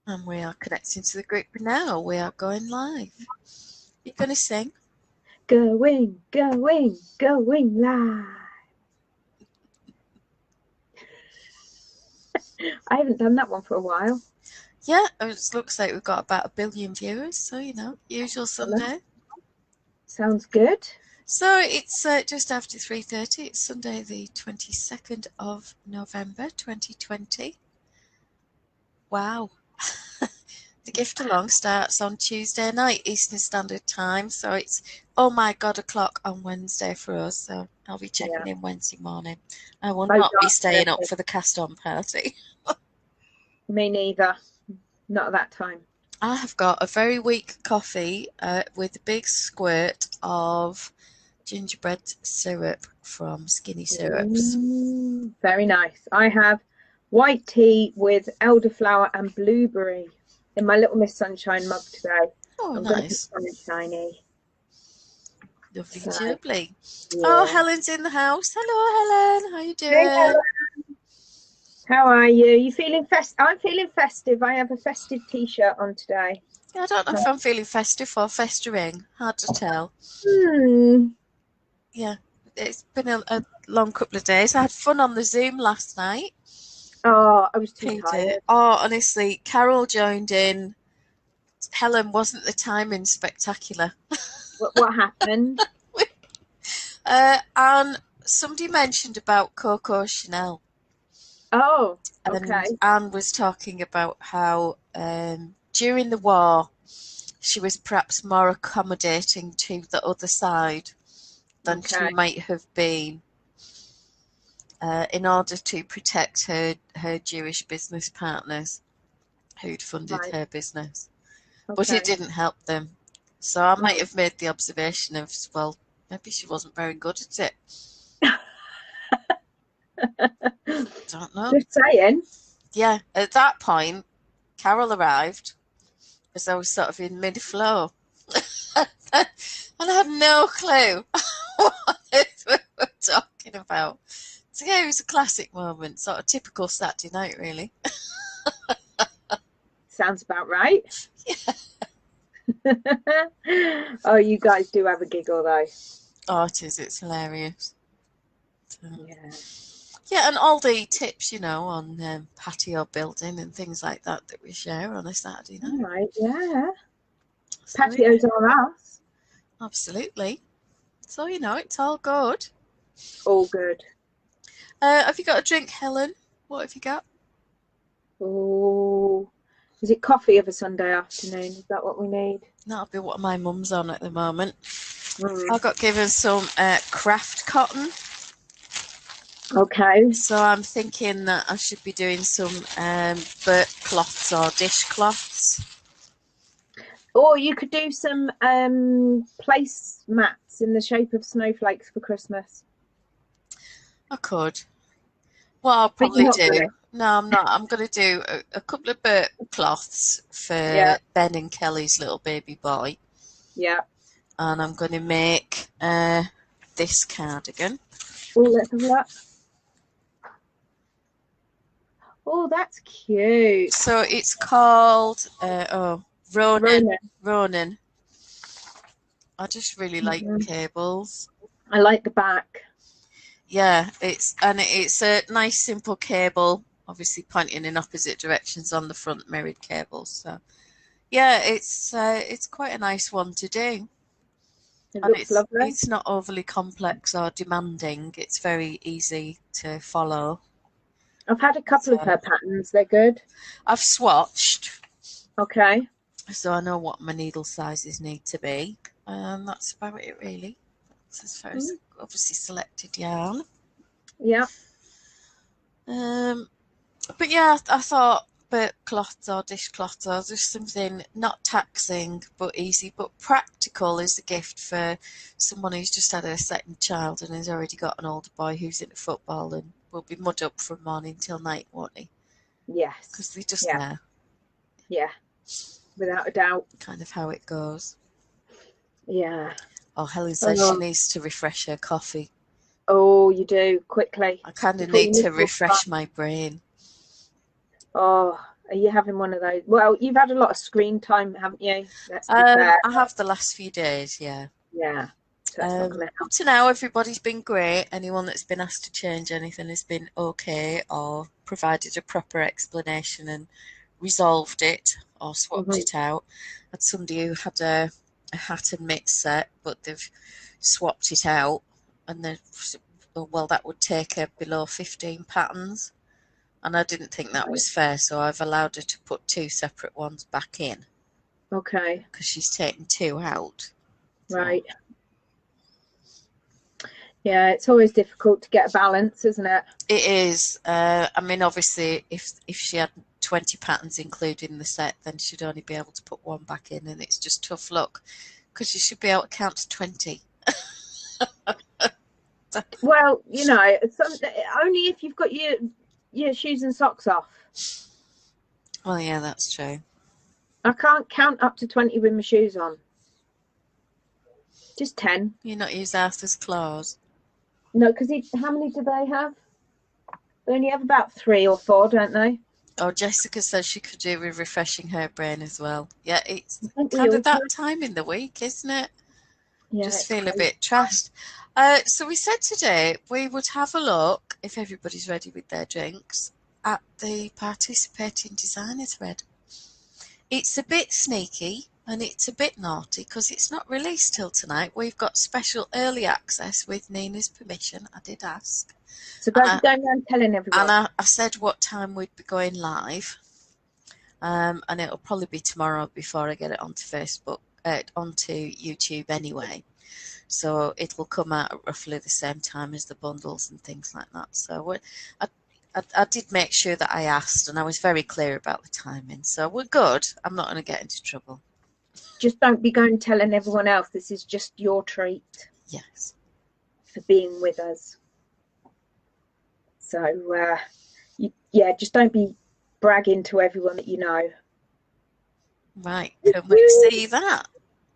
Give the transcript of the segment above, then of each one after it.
And we are connecting to the group now. We are going live. You're going to sing? Going live. I haven't done that one for a while. Yeah, it looks like we've got about 1 billion viewers, so, you know, usual Sunday. Sounds good. So it's just after 3:30. It's Sunday the 22nd of November 2020. Wow. The gift along starts on Tuesday night Eastern Standard Time, so it's oh my god o'clock on Wednesday for us. So I'll be checking in Wednesday morning. I will not be staying up for the cast-on party. Me neither. Not at that time. I have got a very weak coffee with a big squirt of gingerbread syrup from Skinny Syrups. Very nice. I have white tea with elderflower and blueberry in my Little Miss Sunshine mug today. Oh, I'm nice. Going to be shiny. Lovely, jubbly. Yeah. Oh, Helen's in the house. Hello, Helen. How you doing? Hey, Helen. How are you? You feeling festive? I'm feeling festive. I have a festive t-shirt on today. Yeah, I don't know if I'm feeling festive or festering. Hard to tell. Yeah, it's been a long couple of days. I had fun on the Zoom last night. Oh, I was too tired. Oh, honestly, Carol joined in. Helen, wasn't the timing spectacular? What happened? And somebody mentioned about Coco Chanel. Oh, okay. And Anne was talking about how during the war she was perhaps more accommodating to the other side than she might have been in order to protect her Jewish business partners who'd funded her business. But it didn't help them. So I might have made the observation of, well, maybe she wasn't very good at it. Don't know. Just saying. Yeah, at that point, Carol arrived as I was sort of in mid-flow. And I had no clue what we were talking about. So yeah, it was a classic moment, sort of typical Saturday night, really. Sounds about right. Yeah. Oh, you guys do have a giggle, though. Oh, it is. It's hilarious. Yeah, and all the tips, you know, on patio building and things like that we share on a Saturday night. Right, yeah. So patios are us. Absolutely. So, you know, it's all good. All good. Have you got a drink, Helen? What have you got? Oh, is it coffee of a Sunday afternoon? Is that what we need? That'll be what my mum's on at the moment. I got given some craft cotton. Okay. So I'm thinking that I should be doing some burnt cloths or dishcloths. Or you could do some place mats in the shape of snowflakes for Christmas. I could. What I'll probably do. No, I'm not. I'm going to do a couple of burnt cloths for Ben and Kelly's little baby boy. Yeah. And I'm going to make this cardigan. Oh, let's have a look. Oh, that's cute. So it's called Ronin. I just really like cables. I like the back. Yeah, it's a nice simple cable, obviously pointing in opposite directions on the front, mirrored cables. So yeah, it's quite a nice one to do. It looks lovely. It's not overly complex or demanding. It's very easy to follow. I've had a couple of her patterns. They're good. I've swatched. Okay. So I know what my needle sizes need to be. That's about it, really. That's as far as obviously selected yarn. Yeah. But yeah, I thought burnt cloths or dishcloths or just something not taxing but easy but practical is a gift for someone who's just had a second child and has already got an older boy who's into football and will be mud up from morning till night, won't he? Yes. Because they're just there. Yeah, without a doubt. Kind of how it goes. Yeah. Oh, Helen says she needs to refresh her coffee. Oh, you do, quickly. I kind of need to refresh my brain. Oh, Are you having one of those? Well, you've had a lot of screen time, haven't you? Let's be fair. I have the last few days, yeah. Yeah. So that's not going to Up to now, everybody's been great. Anyone that's been asked to change anything has been okay, or provided a proper explanation and resolved it or swapped it out. I had somebody who had a hat and mitt set, but they've swapped it out, and they've, well, that would take her below 15 patterns, and I didn't think that was fair, so I've allowed her to put 2 separate ones back in. Okay. Because she's taken 2 out. Right. Yeah, it's always difficult to get a balance, isn't it? It is. I mean, obviously, if she had 20 patterns including the set, then she'd only be able to put 1 back in, and it's just tough luck because you should be able to count to 20. Well, you know, only if you've got your shoes and socks off. Well, yeah, that's true. I can't count up to 20 with my shoes on. Just 10. You're not use Arthur's claws? No, because how many do they have? They only have about 3 or 4, don't they? Oh, Jessica says she could do with refreshing her brain as well. Yeah, it's kind of that time in the week, isn't it? Yeah, just feel a bit trashed. So we said today we would have a look, if everybody's ready with their drinks, at the participating designer thread. It's a bit sneaky and it's a bit naughty because it's not released till tonight. We've got special early access with Nina's permission. I did ask. So don't go around telling everyone. And I said what time we'd be going live. And it'll probably be tomorrow before I get it onto Facebook, onto YouTube anyway. So it will come out at roughly the same time as the bundles and things like that. So I did make sure that I asked, and I was very clear about the timing. So we're good. I'm not going to get into trouble. Just don't be going telling everyone else. This is just your treat. Yes. For being with us. So, yeah, just don't be bragging to everyone that you know. Right. Can we see that?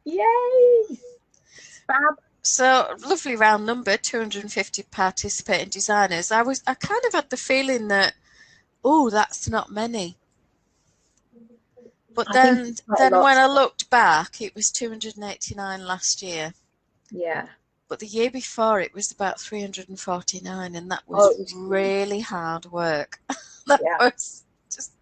Yay! Fab. So, lovely round number, 250 participating designers. I kind of had the feeling that, oh, that's not many. But then when I looked back, it was 289 last year. Yeah. But the year before, it was about 349, and that was really hard work. That was just,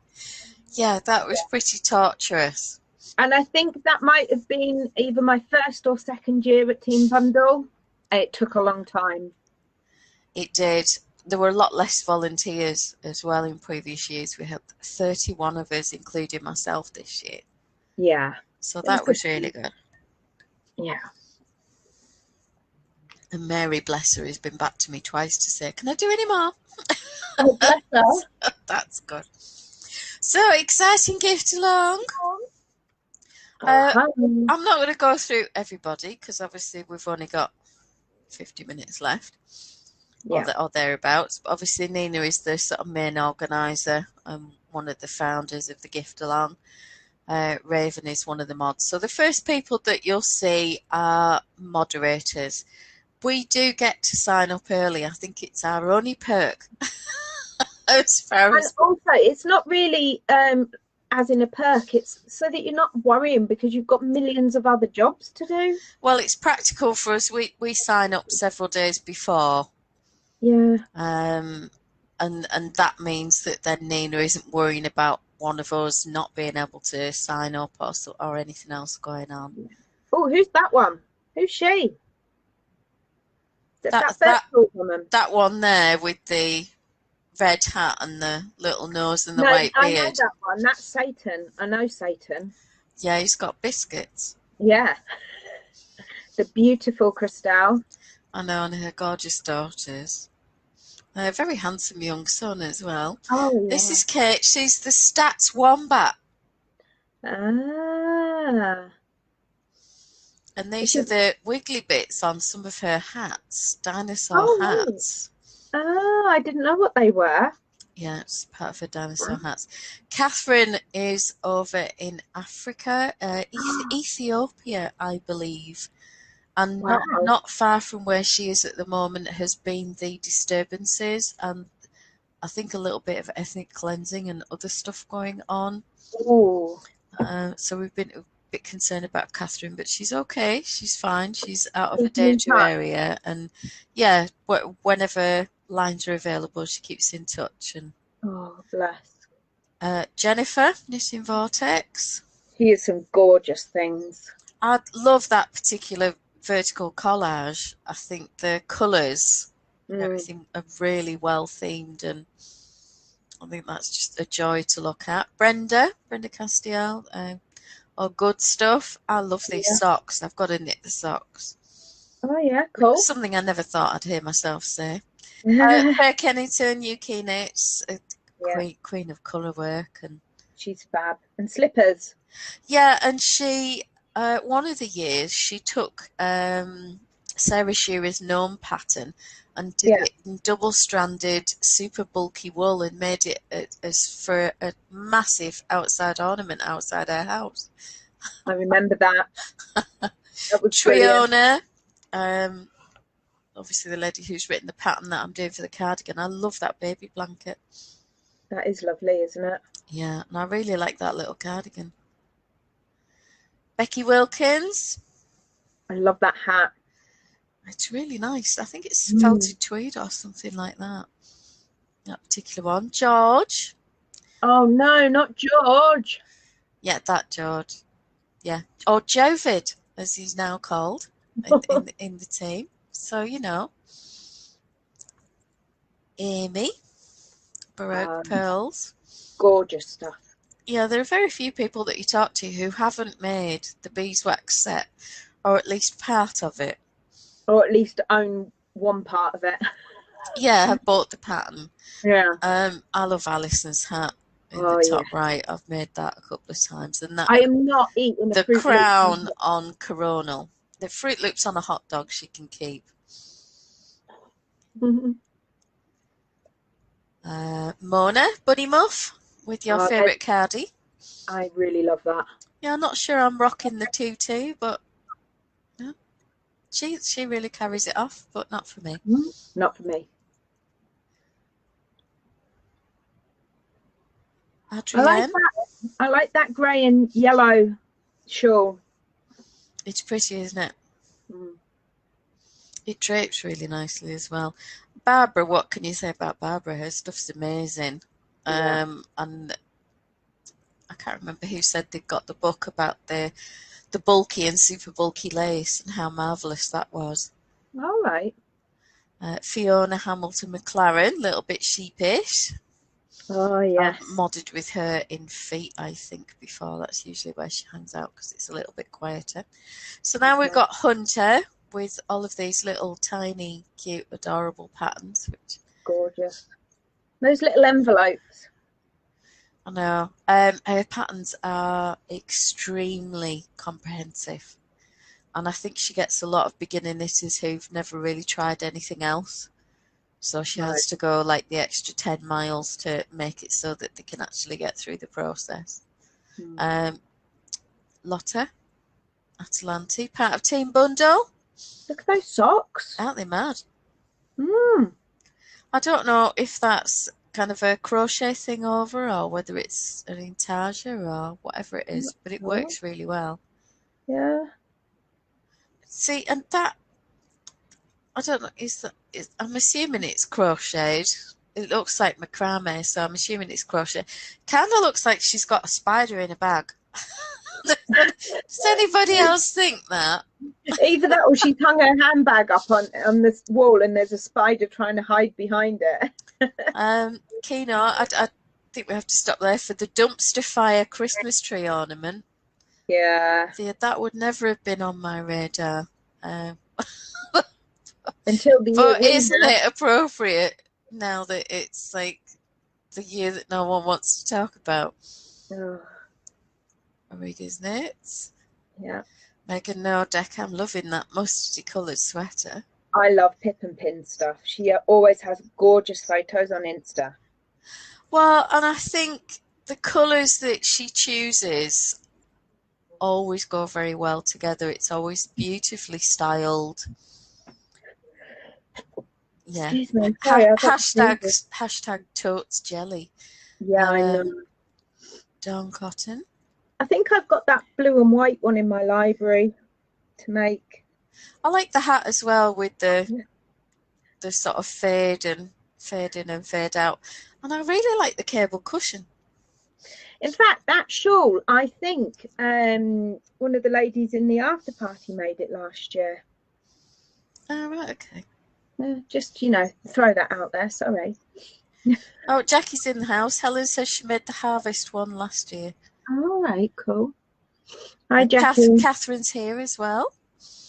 that was pretty torturous. And I think that might have been either my first or second year at Team Bundle. It took a long time. It did. There were a lot less volunteers as well in previous years. We had 31 of us, including myself, this year. Yeah. So that was really good. Yeah. And Mary, bless her, has been back to me twice to say, can I do any more? Oh, bless her. That's good. So, exciting gift along. I'm not going to go through everybody because obviously we've only got 50 minutes left. Or thereabouts. But obviously Nina is the sort of main organiser and one of the founders of the gift along. Raven is one of the mods. So the first people that you'll see are moderators. We do get to sign up early. I think it's our only perk. As far as... And also, it's not really as in a perk. It's so that you're not worrying because you've got millions of other jobs to do. Well, it's practical for us. We sign up several days before. Yeah. And that means that then Nina isn't worrying about one of us not being able to sign up or anything else going on. Oh, who's that one? Who's she? That one there with the red hat and the little nose and the white beard. I know that one. That's Satan. I know Satan. Yeah, he's got biscuits. Yeah. The beautiful Christelle. I know, and her gorgeous daughters. A very handsome young son as well. Oh, yeah. This is Kate. She's the Stats Wombat. Ah. And these are the wiggly bits on some of her hats, dinosaur hats. Oh, I didn't know what they were. Yeah, it's part of her dinosaur hats. Catherine is over in Africa, Ethiopia, I believe. And not far from where she is at the moment has been the disturbances, and I think a little bit of ethnic cleansing and other stuff going on. Ooh. So we've been a bit concerned about Catherine, but she's okay. She's fine. She's out of a Keeping in danger touch. area, and yeah, whenever lines are available, she keeps in touch. And Oh, bless. Jennifer, Knitting Vortex. She has some gorgeous things. I love that particular vertical collage. I think the colours and everything are really well themed, and I think that's just a joy to look at. Brenda Castiel, all good stuff. I love these socks. I've got to knit the socks. Oh yeah, cool. Something I never thought I'd hear myself say. Claire Kennington, UK Knits, queen of colour work, and she's fab. And slippers. Yeah, and she one of the years she took Sarah Shearer's gnome pattern and did it in double-stranded, super bulky wool and made it as for a massive outside ornament outside her house. I remember that. That was Fiona, obviously the lady who's written the pattern that I'm doing for the cardigan. I love that baby blanket. That is lovely, isn't it? Yeah, and I really like that little cardigan. Becky Wilkins. I love that hat. It's really nice. I think it's felted tweed or something like that. That particular one. George. Oh no, not George. Yeah, that George. Yeah. Or Jovid, as he's now called in the team. So, you know. Amy. Baroque Pearls. Gorgeous stuff. Yeah, there are very few people that you talk to who haven't made the beeswax set, or at least part of it. Or at least own one part of it. Yeah, I bought the pattern. Yeah. I love Alison's hat in the top right. I've made that a couple of times, and that I am not eating the crown on Coronal. The Fruit Loops on a hot dog she can keep. Mona, Bunny Muff, with your favourite cardie. I really love that. Yeah, I'm not sure I'm rocking the tutu, but yeah, she really carries it off, but not for me. Not for me. Adrienne. I like that grey and yellow shawl. It's pretty, isn't it? It drapes really nicely as well. Barbara, what can you say about Barbara? Her stuff's amazing. And I can't remember who said they got the book about the bulky and super bulky lace and how marvellous that was. All right. Fiona Hamilton Mclaren, a little bit sheepish. Oh, yes. I've modded with her in feet, I think, before. That's usually where she hangs out because it's a little bit quieter. So now we've got Hunter with all of these little tiny, cute, adorable patterns. Which gorgeous. Those little envelopes. I know. Her patterns are extremely comprehensive. And I think she gets a lot of beginner knitters who've never really tried anything else. So she has to go like the extra 10 miles to make it so that they can actually get through the process. Lotta, Atalante, part of Team Bundle. Look at those socks. Aren't they mad? I don't know if that's kind of a crochet thing over or whether it's an intarsia or whatever it is, but it works really well. Yeah. See, and that, I don't know, I'm assuming it's crocheted. It looks like macrame, so I'm assuming it's crochet. Kind of looks like she's got a spider in a bag. Does anybody else think that? Either that or she's hung her handbag up on this wall and there's a spider trying to hide behind it. Keno, I think we have to stop there for the dumpster fire Christmas tree ornament. Yeah. That would never have been on my radar. Until the but isn't it appropriate now that it's like the year that no one wants to talk about? Reader's Knits. Yeah. Megan Nordeck, I'm loving that mustardy coloured sweater. I love Pip and Pin stuff. She always has gorgeous photos on Insta. Well, and I think the colours that she chooses always go very well together. It's always beautifully styled. Yeah. Excuse me. Sorry, I got Hashtag totes jelly. Yeah, I know. Darn cotton. I think I've got that blue and white one in my library to make. I like the hat as well with the sort of fade in and fade out. And I really like the cable cushion. In fact, that shawl, I think one of the ladies in the after party made it last year. Oh, right, okay. Just, throw that out there. Sorry. Oh, Jackie's in the house. Helen says she made the harvest one last year. All right, cool. Hi, Jackie. Catherine's here as well.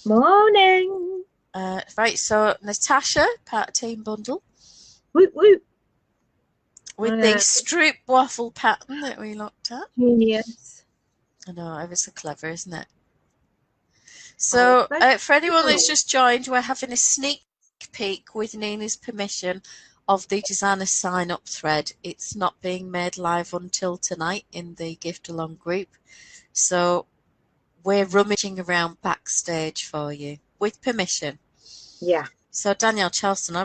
Morning. Right, so Natasha, part of Team Bundle. Woot woot. With the strip waffle pattern that we looked at. Genius. I know, ever so clever, isn't it? So, for anyone that's just joined, we're having a sneak peek with Nina's permission of the designer sign-up thread. It's not being made live until tonight in the gift along group. So, we're rummaging around backstage for you with permission. Yeah. So, Danielle Charleston,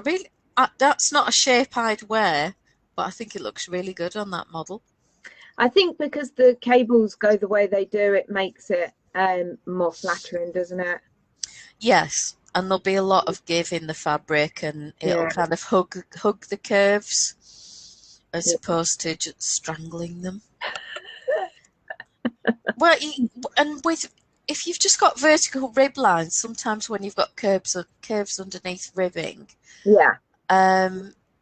that's not a shape I'd wear, but I think it looks really good on that model. I think because the cables go the way they do, it makes it more flattering, doesn't it? Yes, and there'll be a lot of give in the fabric, and it'll kind of hug the curves as opposed to just strangling them. Well, if you've just got vertical rib lines, sometimes when you've got curves underneath ribbing,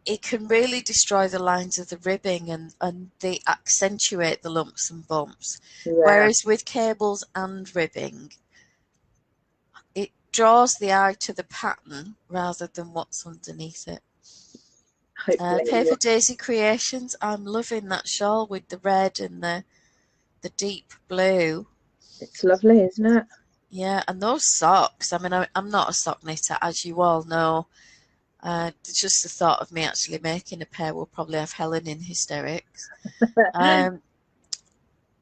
it can really destroy the lines of the ribbing and they accentuate the lumps and bumps. Yeah. Whereas with cables and ribbing, it draws the eye to the pattern rather than what's underneath it. Paper Daisy Creations, I'm loving that shawl with the red and the deep blue. It's lovely, isn't it? Yeah, and those socks, I mean, I'm not a sock knitter, as you all know. Just the thought of me actually making a pair will probably have Helen in hysterics.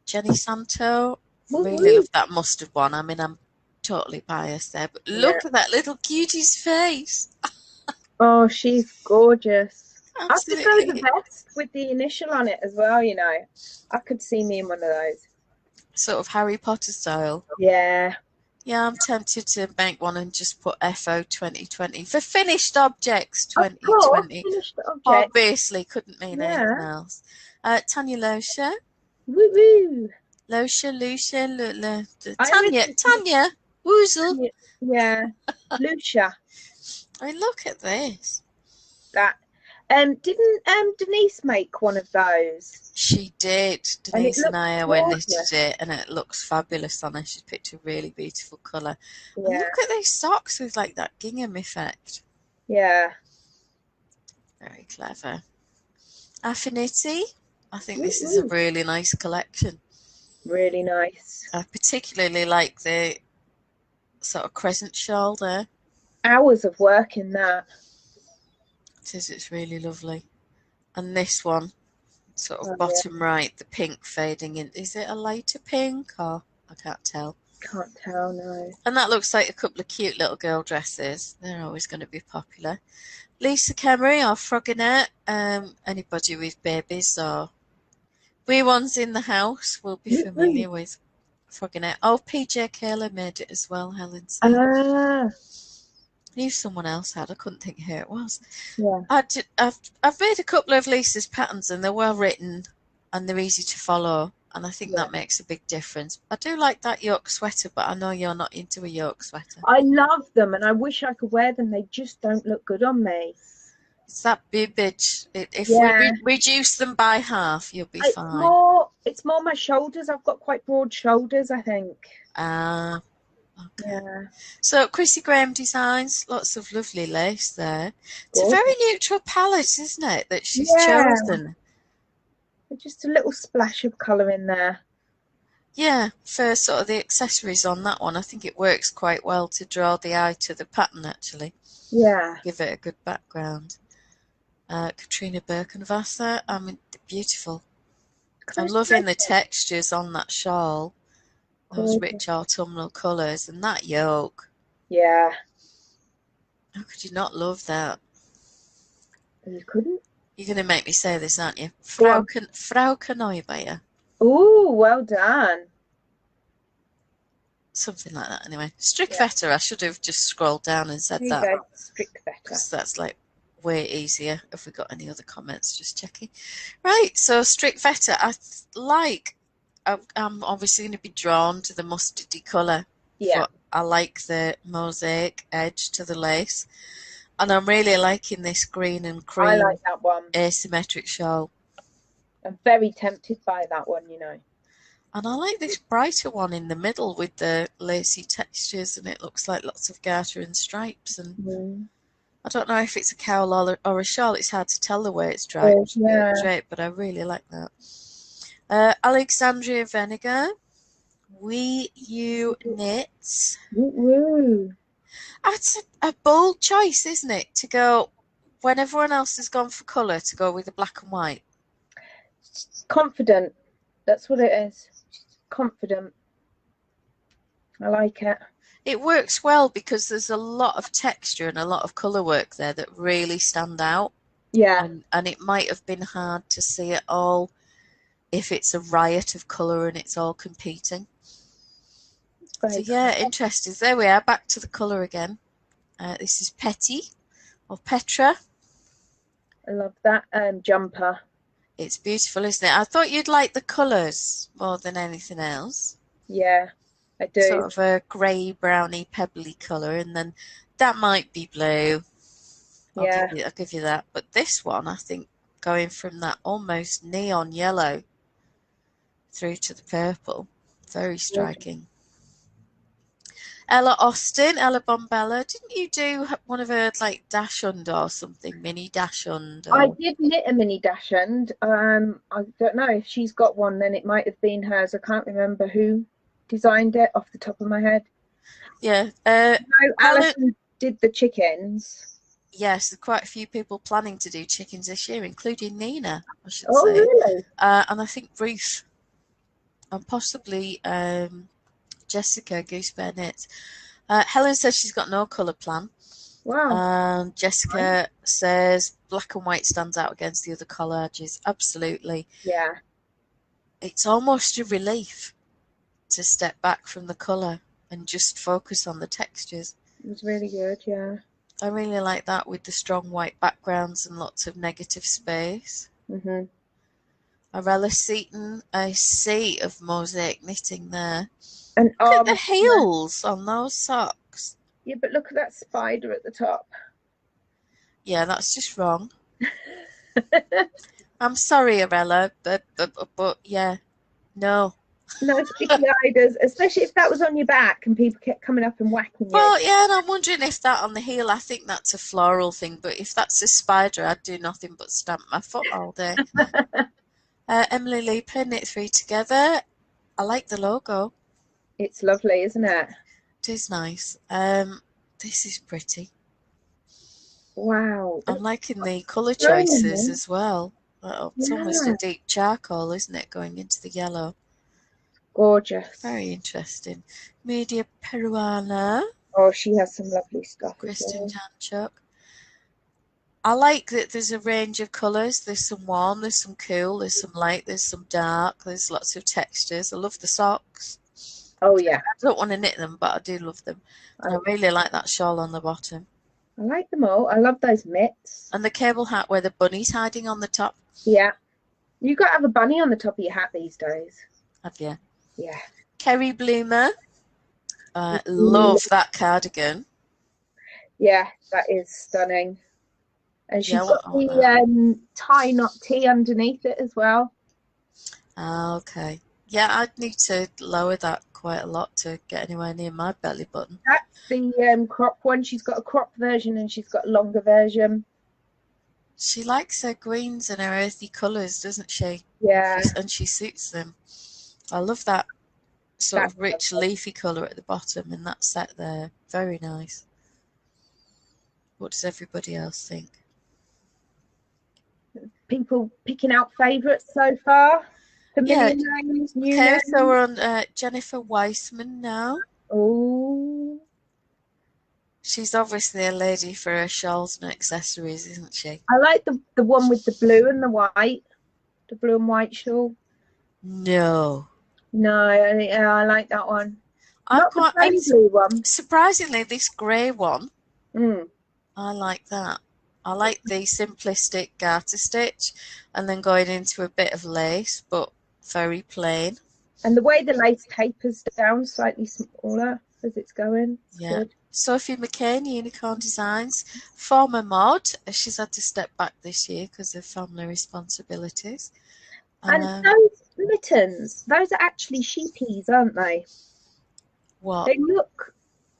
Jenny Santo, really love that mustard one. I mean, I'm totally biased there, but look at that little cutie's face. Oh, she's gorgeous. Absolutely. I could go the vest with the initial on it as well, I could see me in one of those. Sort of Harry Potter style. Yeah. Yeah, I'm tempted to make one and just put FO 2020 for finished objects 2020. Finished objects. Obviously, couldn't mean anything else. Tanya Losha. Woo woo. Losha, Tanya, Woozle. Yeah, Lucia. I mean, look at this. That. Didn't Denise make one of those? She did. Denise and I knitted it, and it looks fabulous on her. She picked a really beautiful colour. Yeah. And look at these socks with like that gingham effect. Yeah. Very clever. Affinity. I think this is a really nice collection. Really nice. I particularly like the sort of crescent shawl there. Hours of work in that. It's really lovely. And this one, sort of bottom right, the pink fading in. Is it a lighter pink or I can't tell? Can't tell, no. And that looks like a couple of cute little girl dresses. They're always going to be popular. Lisa Kemery or Frogginette. Anybody with babies or wee ones in the house will be familiar with Frogginette. Oh, PJ Kayla made it as well, Helen said. I knew someone else had. I couldn't think who it was. Yeah. I've made a couple of Lisa's patterns and they're well written and they're easy to follow, and I think that makes a big difference. I do like that yoke sweater, but I know you're not into a yoke sweater. I love them and I wish I could wear them. They just don't look good on me. It's that bibbage. If we reduce them by half, you'll be fine. It's more my shoulders. I've got quite broad shoulders, I think. Okay. Yeah. So Chrissy Graham Designs, lots of lovely lace there. It's a very neutral palette, isn't it, that she's chosen? Just a little splash of colour in there. Yeah, for sort of the accessories on that one, I think it works quite well to draw the eye to the pattern, actually. Yeah. Give it a good background. Katrina Birkenwasser, I mean, beautiful. I'm loving the textures on that shawl. Those rich autumnal colours and that yoke. Yeah. How could you not love that? You couldn't? You're going to make me say this, aren't you? Go on. Frauke Neubayer. Oh, well done. Something like that, anyway. Strickvetter, I should have just scrolled down and said There you that. go, Strickvetter. Because that's like way easier. If we got any other comments, just checking. Right, so Strickvetter, I'm obviously going to be drawn to the mustardy colour. Yeah. I like the mosaic edge to the lace. And I'm really liking this green and cream I like that one. Asymmetric shawl. I'm very tempted by that one, you know. And I like this brighter one in the middle with the lacy textures, and it looks like lots of garter and stripes. And I don't know if it's a cowl or a shawl. It's hard to tell the way it's draped, but I really like that. Alexandria Vinegar, you knits. Woo. That's a bold choice, isn't it? To go when everyone else has gone for colour, to go with the black and white. Confident. That's what it is. Confident. I like it. It works well because there's a lot of texture and a lot of colour work there that really stand out. Yeah. And it might have been hard to see it all if it's a riot of colour and it's all competing. So yeah, interesting. There we are, back to the colour again. This is Petty or Petra. I love that jumper. It's beautiful, isn't it? I thought you'd like the colours more than anything else. Yeah, I do. Sort of a grey, browny, pebbly colour, and then that might be blue. Yeah. I'll give you that. But this one, I think, going from that almost neon yellow through to the purple, very striking. Ella Austin, Ella Bombella, didn't you do one of her like dachshund or something, mini dachshund? I did knit a mini dachshund. I don't know if she's got one, then it might have been hers. I can't remember who designed it off the top of my head. Yeah. Alison did the chickens. Yes, quite a few people planning to do chickens this year, including Nina, I should say. Oh, really? And I think Ruth and possibly Jessica Goosebear Knits. Helen says she's got no colour plan. Wow. Jessica says black and white stands out against the other collages. Absolutely. Yeah. It's almost a relief to step back from the colour and just focus on the textures. It was really good, yeah. I really like that with the strong white backgrounds and lots of negative space. Mm-hmm. Arella Seaton, a sea of mosaic knitting there. And look at the heels on those socks. Yeah, but look at that spider at the top. Yeah, that's just wrong. I'm sorry, Arella, but yeah, no. No sticky-eyed, especially if that was on your back and people kept coming up and whacking you. Well, yeah, and I'm wondering if that on the heel, I think that's a floral thing, but if that's a spider, I'd do nothing but stamp my foot all day. Emily Leeper, Knit 3 Together. I like the logo. It's lovely, isn't it? It is nice. This is pretty. Wow. I'm liking the colour choices as well. It's almost a deep charcoal, isn't it, going into the yellow? Gorgeous. Very interesting. Media Peruana. Oh, she has some lovely stuff. Kristen Janchuk. I like that there's a range of colours. There's some warm, there's some cool, there's some light, there's some dark, there's lots of textures. I love the socks. Oh, yeah. I don't want to knit them, but I do love them. And I really like that shawl on the bottom. I like them all. I love those mitts. And the cable hat where the bunny's hiding on the top. Yeah. You've got to have a bunny on the top of your hat these days. Have you? Yeah. Kerry Bloomer. Love that cardigan. Yeah, that is stunning. And she's got the tie knot tee underneath it as well. Okay. Yeah, I'd need to lower that quite a lot to get anywhere near my belly button. That's the crop one. She's got a crop version and she's got a longer version. She likes her greens and her earthy colours, doesn't she? Yeah. And she suits them. I love that sort of rich leafy colour at the bottom and that set there. Very nice. What does everybody else think? People picking out favourites so far. Familiar names, new names. So we're on Jennifer Weissman now. Oh. She's obviously a lady for her shawls and accessories, isn't she? I like the one with the blue and the white, the blue and white shawl. No. No, yeah, I like that one. I'm Not the quite, and plain blue one. surprisingly, this grey one, Mm. I like that. I like the simplistic garter stitch and then going into a bit of lace, but very plain. And the way the lace tapers down slightly smaller as it's going, it's Yeah. good. Sophie McCain, Unicorn Designs, former mod. She's had to step back this year because of family responsibilities. And those mittens, those are actually sheepies, aren't they? What?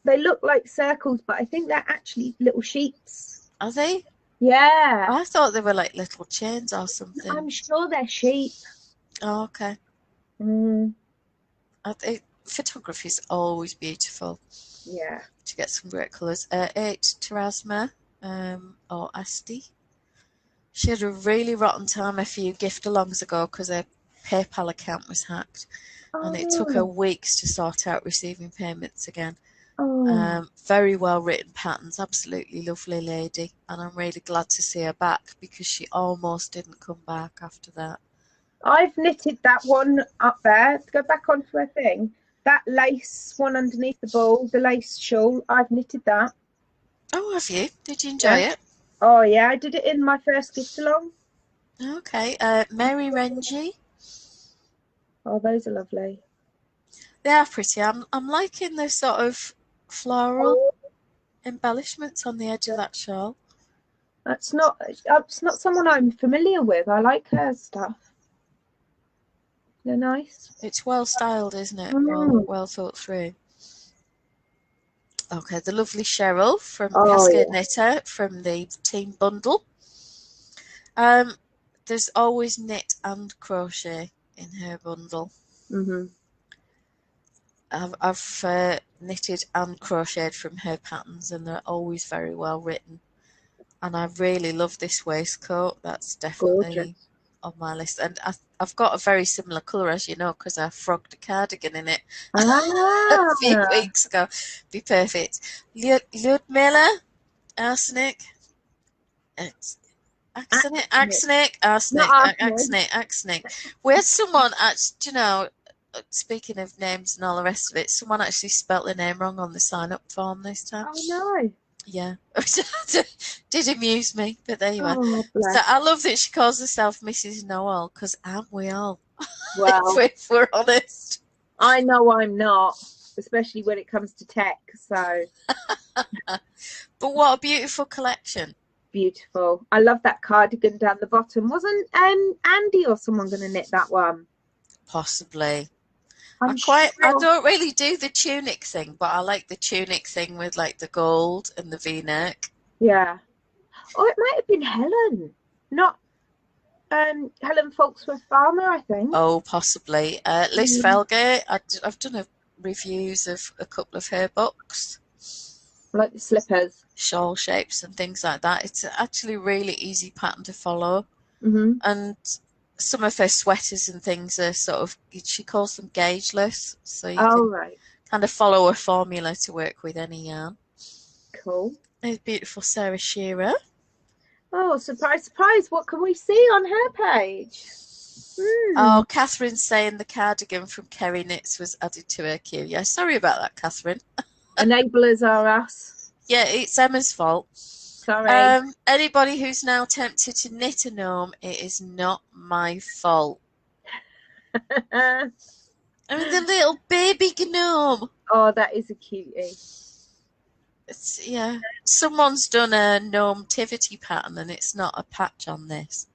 They look like circles, but I think they're actually little sheeps. Are they? Yeah. I thought they were like little chains or something. I'm sure they're sheep. Oh, okay. Mm. Photography is always beautiful. Yeah. To get some great colours. 8 Terasma or Asti. She had a really rotten time a few gift-alongs ago because her PayPal account was hacked. And it took her weeks to sort out receiving payments again. Very well written patterns, absolutely lovely lady, and I'm really glad to see her back because she almost didn't come back after that. I've knitted that one up there. To go back onto her thing, that lace one underneath the ball, the lace shawl, I've knitted that. Oh, have you? Did you enjoy it? Oh yeah, I did it in my first gift along. Okay, Mary Rengie. Oh, those are lovely. They are pretty. I'm liking the sort of floral embellishments on the edge of that shawl. It's not someone I'm familiar with. I like her stuff. They're nice. It's well styled, isn't it? Well thought through. Okay, the lovely Cheryl from Cascade Knitter from the team bundle. There's always knit and crochet in her bundle. I've knitted and crocheted from her patterns, and they're always very well written. And I really love this waistcoat. That's definitely on my list. And I've got a very similar colour, as you know, because I frogged a cardigan in it a few weeks ago. Be perfect. Ludmilla, arsenic. Arsenic. We had someone actually, speaking of names and all the rest of it, someone actually spelt the name wrong on the sign-up form this time. Oh no. Yeah, did amuse me, but there you are. Bless. So I love that she calls herself Mrs. Noel, because aren't we all? Well, if we're honest. I know I'm not, especially when it comes to tech. So, but what a beautiful collection! Beautiful. I love that cardigan down the bottom. Wasn't Andy or someone going to knit that one? Possibly. I don't really do the tunic thing, but I like the tunic thing with like the gold and the V-neck. Yeah. Oh, it might have been Helen, not Helen Folksworth Farmer, I think. Oh, possibly. Liz Felgate. I've done reviews of a couple of her books. Like the slippers. Shawl shapes and things like that. It's actually a really easy pattern to follow. And some of her sweaters and things are sort of, she calls them gaugeless, so you can kind of follow a formula to work with any yarn. Cool. There's beautiful Sarah Shearer. Oh, surprise, surprise. What can we see on her page? Oh, Catherine's saying the cardigan from Kerry Knits was added to her queue. Yeah, sorry about that, Catherine. Enablers are us. Yeah, it's Emma's fault. Sorry. Anybody who's now tempted to knit a gnome, it is not my fault. I mean, the little baby gnome. Oh, that is a cutie. Yeah, someone's done a gnome-tivity pattern and it's not a patch on this.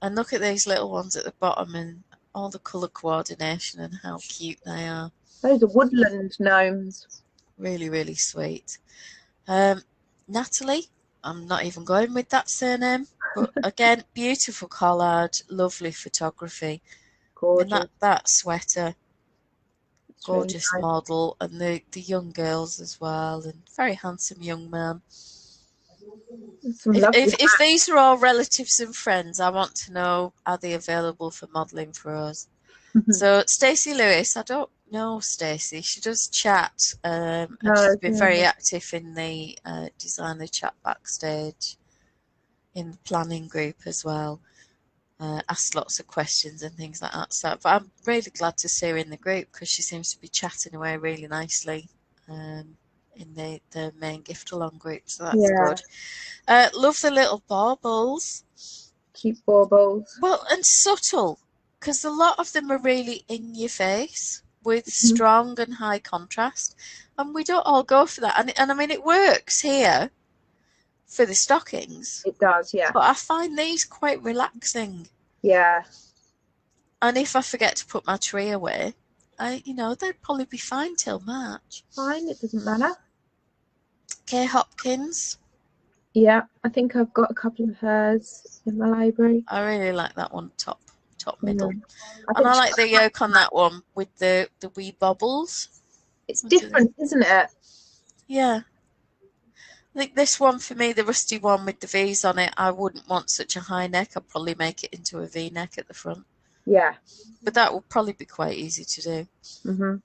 And look at these little ones at the bottom and all the colour coordination and how cute they are. Those are woodland gnomes. Really, really sweet. Natalie, I'm not even going with that surname, but again, beautiful collard, lovely photography. Gorgeous. And that sweater, gorgeous really model, and the young girls as well, and very handsome young man. If these are all relatives and friends, I want to know, are they available for modelling for us? So Stacey Lewis, I don't know Stacey. She does chat, and she's Oh, been yeah. very active in the designer chat backstage, in the planning group as well. Asked lots of questions and things like that. So, but I'm really glad to see her in the group because she seems to be chatting away really nicely in the main gift along group. So that's Yeah. good. Love the little baubles. Cute baubles. Well, and subtle, because a lot of them are really in your face with Mhm. strong and high contrast, and we don't all go for that. And I mean, it works here for the stockings, It does, yeah. but I find these quite relaxing. Yeah. And if I forget to put my tree away, they'd probably be fine till March. Fine, it doesn't matter. Kay Hopkins. Yeah, I think I've got a couple of hers in my library. I really like that one, top middle. I And think I like the yoke on that one with the wee bobbles. it's different, isn't it? Yeah. I think this one for me, the rusty one with the V's on it, I wouldn't want such a high neck. I'd probably make it into a V neck at the front. Yeah. But that will probably be quite easy to do. Mm-hmm.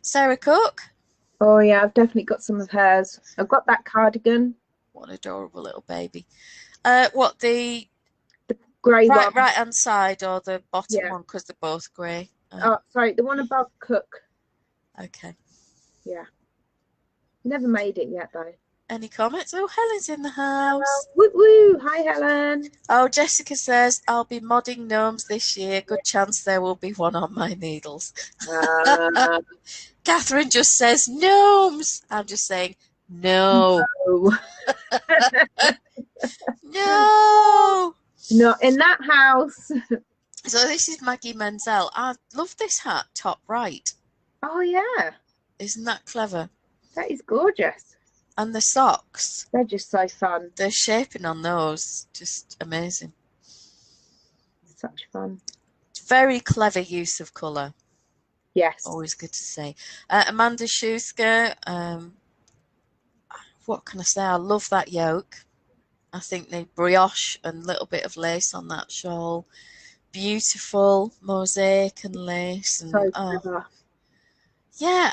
Sarah Cook. Oh yeah, I've definitely got some of hers. I've got that cardigan. What an adorable little baby. What, the grey one? Right hand side or the bottom Yeah. one, because they're both grey? Oh, sorry, the one above Cook. Okay. Yeah. Never made it yet though. Any comments? Oh, Helen's in the house. Woo woo! Hi Helen. Oh, Jessica says, I'll be modding gnomes this year. Good chance there will be one on my needles. Catherine just says, gnomes. I'm just saying, no. No. Not in that house. So this is Maggie Menzel. I love this hat, top right. Oh yeah. Isn't that clever? That is gorgeous. And the socks. They're just so fun. The shaping on those, just amazing. Such fun. Very clever use of colour. Yes. Always good to see. Amanda Schuster, what can I say? I love that yoke. I think the brioche and a little bit of lace on that shawl. Beautiful mosaic and lace. And, so clever. Yeah,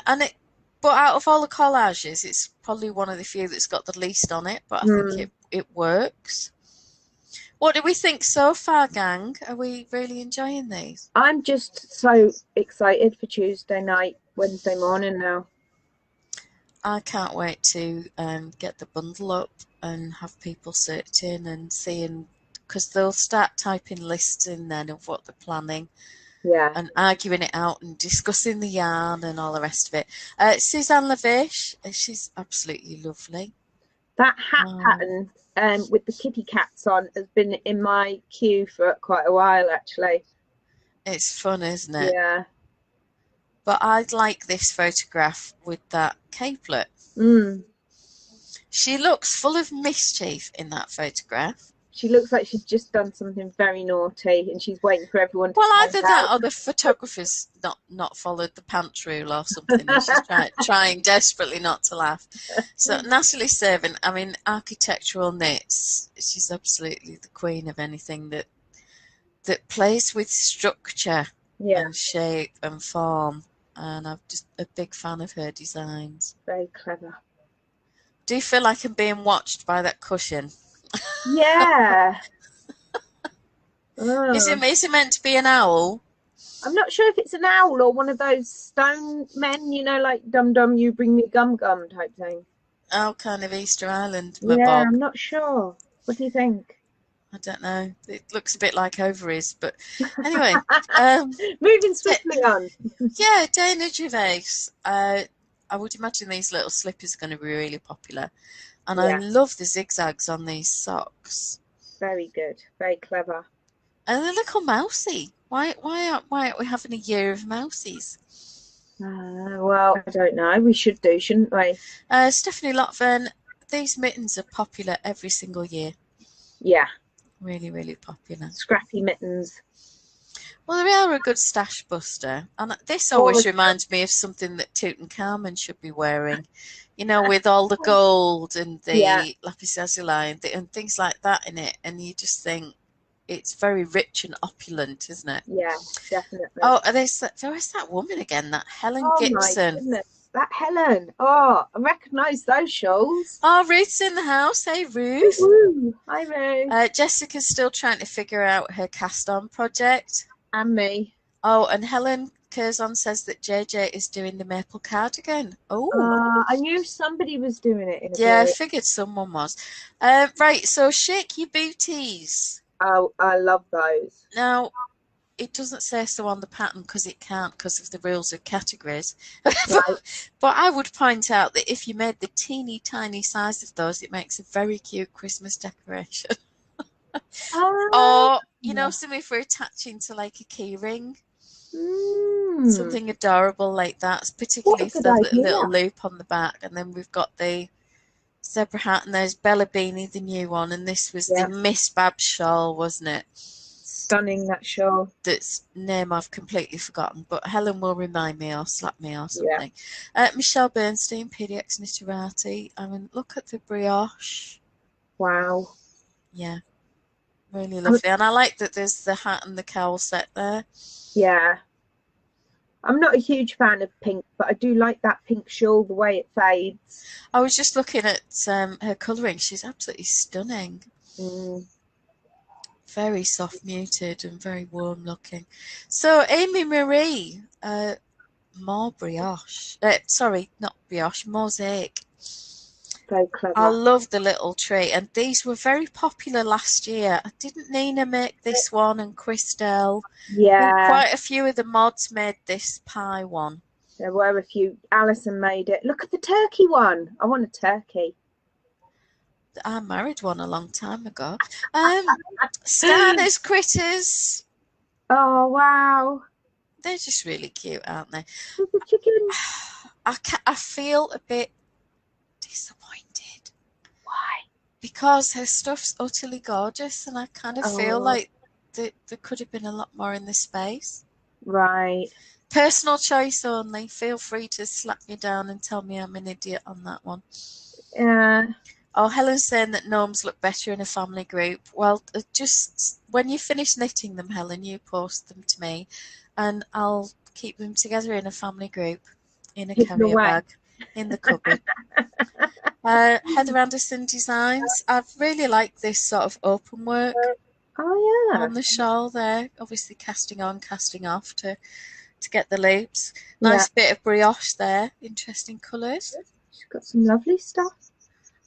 but out of all the collages, it's probably one of the few that's got the least on it, but I think it works. What do we think so far, gang? Are we really enjoying these? I'm just so excited for Tuesday night, Wednesday morning now. I can't wait to get the bundle up and have people searching and seeing, because they'll start typing lists in then of what they're planning. Yeah. And arguing it out and discussing the yarn and all the rest of it. Suzanne Lavish, she's absolutely lovely. That hat pattern with the kitty cats on has been in my queue for quite a while, actually. It's fun, isn't it? Yeah. But I'd like this photograph with that capelet. She looks full of mischief in that photograph. She looks like she's just done something very naughty and she's waiting for everyone to either that or the photographer's not followed the pants rule or something, and she's trying desperately not to laugh. So Natalie Servant, I mean, architectural knits, she's absolutely the queen of anything that plays with structure and shape and form, and I'm just a big fan of her designs. Very clever. Do you feel like I'm being watched by that cushion? Yeah. Is it meant to be an owl? I'm not sure if it's an owl or one of those stone men, you know, like Dum Dum, you bring me gum gum type thing. Oh, kind of Easter Island. Yeah, I'm not sure. What do you think? I don't know. It looks a bit like ovaries, but anyway. Moving swiftly on. Yeah, Dana Gervais. I would imagine these little slippers are going to be really popular. And I love the zigzags on these socks. Very good. Very clever. And they're little mousy. Why aren't we having a year of mousies? Well, I don't know. We should do, shouldn't we? Stephanie Lotvern, these mittens are popular every single year. Yeah. Really, really popular. Scrappy mittens. Well, they are a good stash buster. And this always reminds me of something that Tutankhamun should be wearing. You know, with all the gold and the lapis lazuli and things like that in it. And you just think, it's very rich and opulent, isn't it? Yeah, definitely. Oh, where's that woman again? That Helen Oh my Gibson. goodness, that Helen. Oh, I recognise those shawls. Oh, Ruth's in the house. Hey, Ruth. Woo. Hi, Ruth. Jessica's still trying to figure out her cast-on project. And me. Oh, and Helen Curzon says that JJ is doing the maple cardigan. Oh. I knew somebody was doing it in a Yeah, I group. figured someone was. Right, so shake your booties. Oh, I love those. Now, it doesn't say so on the pattern because it can't because of the rules of categories. Right. But I would point out that if you made the teeny tiny size of those, it makes a very cute Christmas decoration. Or, you know, something for attaching to like a key ring. Something adorable like that, particularly if the little loop on the back. And then we've got the zebra hat, and there's Bella Beanie, the new one, and this was the Miss Babs shawl, wasn't it? Stunning, that shawl. That's name I've completely forgotten, but Helen will remind me or slap me or something. Michelle Bernstein, PDX Knitterati. I mean, look at the brioche. Wow. Yeah, really lovely. And I like that there's the hat and the cowl set there. Yeah. I'm not a huge fan of pink, but I do like that pink shawl, the way it fades. I was just looking at her colouring. She's absolutely stunning. Very soft muted and very warm looking. So Amy Marie, more brioche. Sorry, not brioche, mosaic. So clever. I love the little tree, and these were very popular last year. Didn't Nina make this one, and Christelle? Yeah. Quite a few of the mods made this pie one. There were a few. Alison made it. Look at the turkey one. I want a turkey. I married one a long time ago. Stanners Critters. Oh, wow. They're just really cute, aren't they? The chicken. I feel a bit disappointed. Why? Because her stuff's utterly gorgeous, and I kind of feel like there could have been a lot more in the space. Right. Personal choice only. Feel free to slap me down and tell me I'm an idiot on that one. Yeah. Oh, Helen's saying that gnomes look better in a family group. Well, just when you finish knitting them, Helen, you post them to me, and I'll keep them together in a family group in a carrier bag in the cupboard. Heather Anderson Designs. I've really liked this sort of open work on the shawl there. Obviously casting on, casting off to get the loops. Nice bit of brioche there. Interesting colours. She's got some lovely stuff.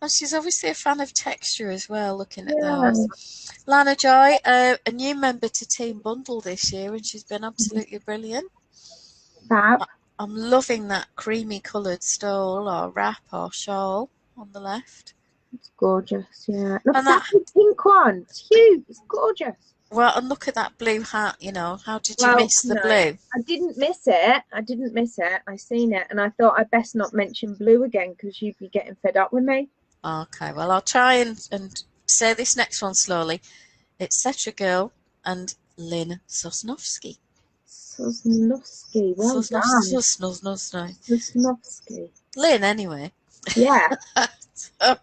And she's obviously a fan of texture as well, looking at those. Lana Joy, a new member to Team Bundle this year, and she's been absolutely brilliant. Fab. I'm loving that creamy coloured stole or wrap or shawl on the left. It's gorgeous, yeah. Look at that pink one. It's huge. It's gorgeous. Well, and look at that blue hat, you know. How did you miss the blue? I didn't miss it. I seen it, and I thought I'd best not mention blue again because you'd be getting fed up with me. Okay, well, I'll try and say this next one slowly. It's Setra Girl and Lynn Sosnowski. Sosnowski, well done. Sosnowski. Lynn, anyway. Yeah. So,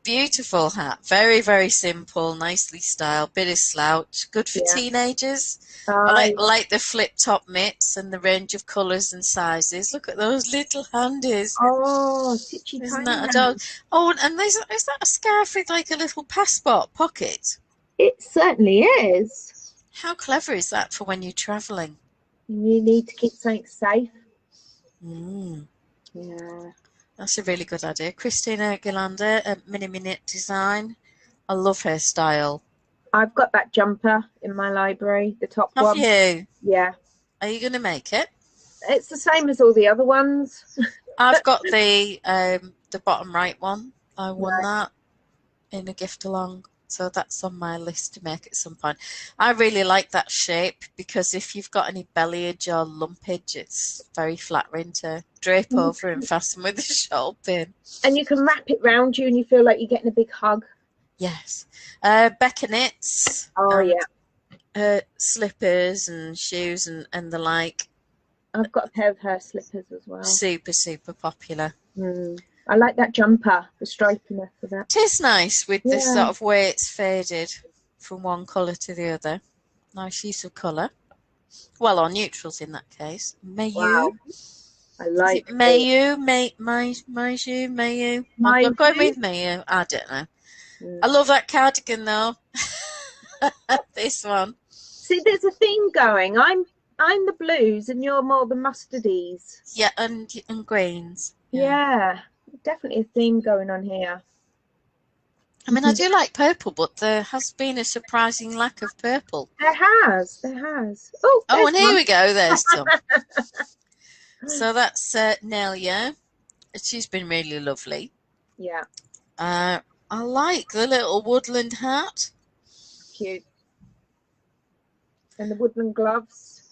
beautiful hat. Very, very simple, nicely styled. Bit of slouch. Good for teenagers. I like the flip top mitts and the range of colours and sizes. Look at those little handies. Oh, isn't that a dog? Oh, and is that a scarf with like a little passport pocket? It certainly is. How clever is that for when you're travelling? You need to keep something safe. Yeah. That's a really good idea. Christina Galander, Mini Knit Design. I love her style. I've got that jumper in my library, the top one. Have you? Yeah. Are you going to make it? It's the same as all the other ones. I've got the bottom right one. I won that in a gift along. So that's on my list to make at some point. I really like that shape because if you've got any bellyage or lumpage, it's very flattering to drape over and fasten with a shawl pin. And you can wrap it round you and you feel like you're getting a big hug. Yes. Becca Knits. Oh, yeah. Slippers and shoes and the like. I've got a pair of her slippers as well. Super, super popular. I like that jumper, the stripiness of that. It is nice with the sort of way it's faded. from one colour to the other. Nice use of colour. Well, or neutrals in that case. Mayu. Wow. I like it. Mayu, Mayu. I'm going with Mayu. I don't know. I love that cardigan though. This one. See, there's a theme going. I'm the blues and you're more the mustardies. Yeah, and greens. Yeah, definitely a theme going on here. I mean, I do like purple, but there has been a surprising lack of purple. There has. Oh, and here we go. There's some. So that's Nelia. She's been really lovely. Yeah. I like the little woodland hat. Cute. And the woodland gloves.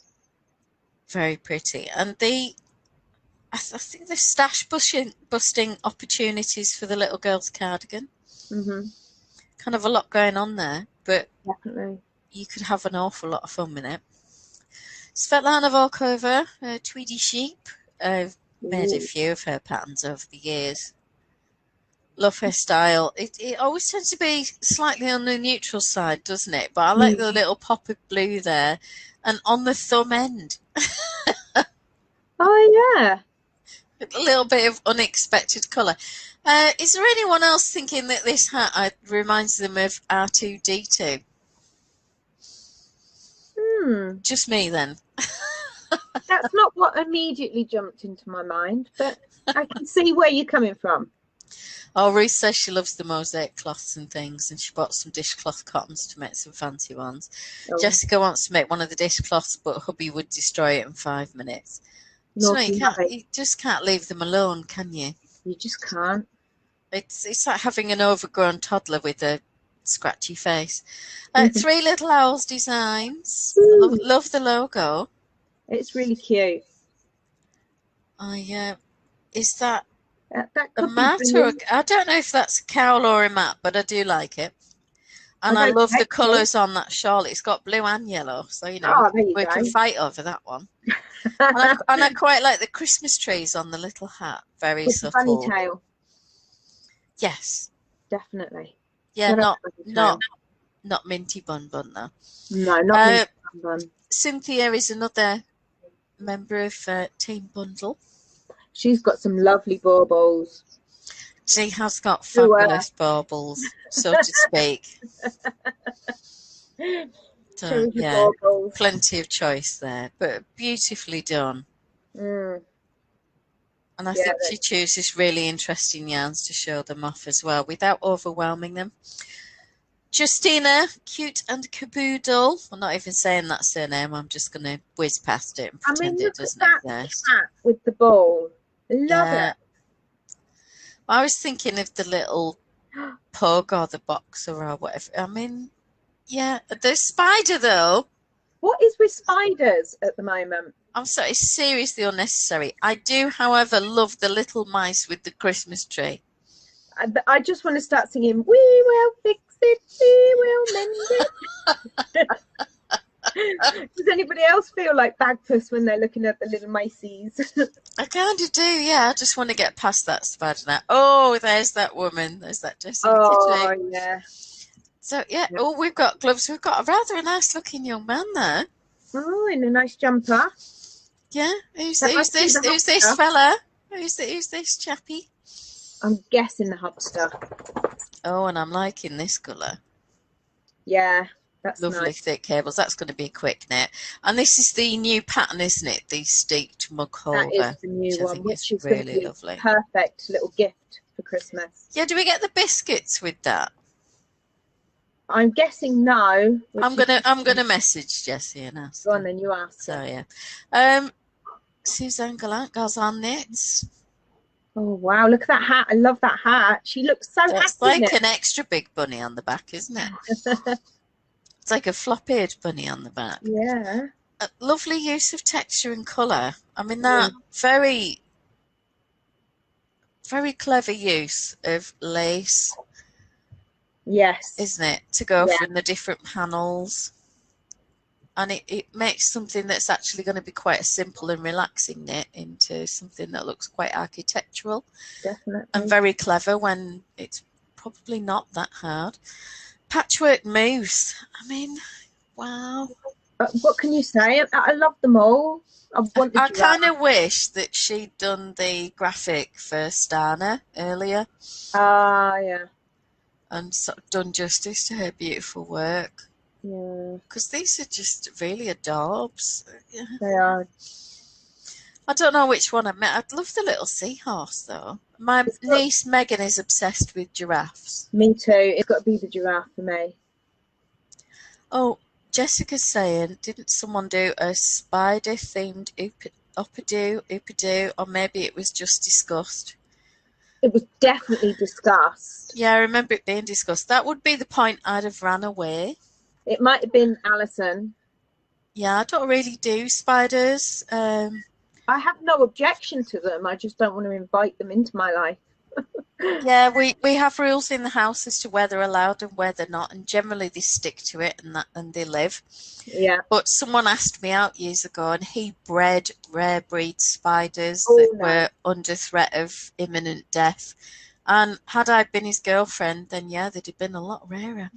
Very pretty. And I think the stash busting opportunities for the little girl's cardigan. Kind of a lot going on there, but definitely you could have an awful lot of fun with it. Svetlana Volkova, Tweedy Sheep. I've made a few of her patterns over the years. Love her style. It always tends to be slightly on the neutral side, doesn't it? But I like the little pop of blue there, and on the thumb end. Oh yeah. A little bit of unexpected colour. Is there anyone else thinking that this hat reminds them of R2-D2? Just me then. That's not what immediately jumped into my mind, but I can see where you're coming from. Oh, Ruth says she loves the mosaic cloths and things, and she bought some dishcloth cottons to make some fancy ones. Oh. Jessica wants to make one of the dishcloths, but hubby would destroy it in 5 minutes. So you just can't leave them alone, can you? You just can't. It's like having an overgrown toddler with a scratchy face. 3 Little Owls designs. Love the logo. It's really cute. Is that that a mat or I don't know if that's a cowl or a mat, but I do like it. And I love the colours on that shawl. It's got blue and yellow, so we can fight over that one. and I quite like the Christmas trees on the little hat. Very with subtle. Bunny tail. Yes, definitely. Yeah, not Minty Bun though. No, not Minty Bun. Cynthia is another member of Team Bundle. She's got some lovely baubles. She has got fabulous baubles, so to speak. So, yeah, plenty of choice there, but beautifully done. And I think she chooses really interesting yarns to show them off as well, without overwhelming them. Justina, Cute and Caboodle. I'm not even saying that surname. I'm just going to whiz past it and pretend it doesn't exist. With the ball. Love it. I was thinking of the little pug or the boxer or whatever. I mean, yeah, the spider though. What is with spiders at the moment? I'm sorry, it's seriously unnecessary. I do, however, love the little mice with the Christmas tree. I just want to start singing, "We will fix it, we will mend it." Does anybody else feel like Bagpuss when they're looking at the little mices? I kind of do, yeah. I just want to get past that spider now. Oh, there's that woman. There's that Jessica. Oh, yeah. So, yeah. Oh, we've got gloves. We've got a rather nice looking young man there. Oh, in a nice jumper. Yeah. Who's this fella? Who's this chappie? I'm guessing the hubster. Oh, and I'm liking this colour. Yeah. That's lovely nice. Thick cables. That's going to be a quick knit. And this is the new pattern, isn't it? The steeped mug holder. That is the new one, which is really lovely. Perfect little gift for Christmas. Yeah, do we get the biscuits with that? I'm guessing no. I'm gonna message Jessie and ask. Go on then, you ask. So yeah. Suzanne Gallant goes on knits. Oh wow, look at that hat. I love that hat. She looks so happy. It's like an extra big bunny on the back, isn't it? It's like a flop-eared bunny on the back. Yeah. A lovely use of texture and colour. I mean, that very, very clever use of lace. Yes. Isn't it? To go from the different panels. And it makes something that's actually going to be quite a simple and relaxing knit into something that looks quite architectural. Definitely. And very clever when it's probably not that hard. Patchwork Moose. I mean, wow. What can you say? I love them all. I want the I giraffe. kind of wish that she'd done the graphic for Stana earlier Yeah. and sort of done justice to her beautiful work. Yeah, Because these are just really adorbs. they are. I don't know which one I meant. I'd love the little seahorse though. My niece Megan is obsessed with giraffes. Me too. It's got to be the giraffe for me. Oh, Jessica's saying, didn't someone do a spider-themed Oopadoo, or maybe it was just discussed? It was definitely discussed. Yeah, I remember it being discussed. That would be the point I'd have ran away. It might have been Alison. Yeah, I don't really do spiders. I have no objection to them. I just don't want to invite them into my life. Yeah, we have rules in the house as to where they're allowed and where they're not, and generally they stick to it and they live. Yeah. But someone asked me out years ago, and he bred rare breed spiders Oh, that no. were under threat of imminent death. And had I been his girlfriend, then yeah, they'd have been a lot rarer.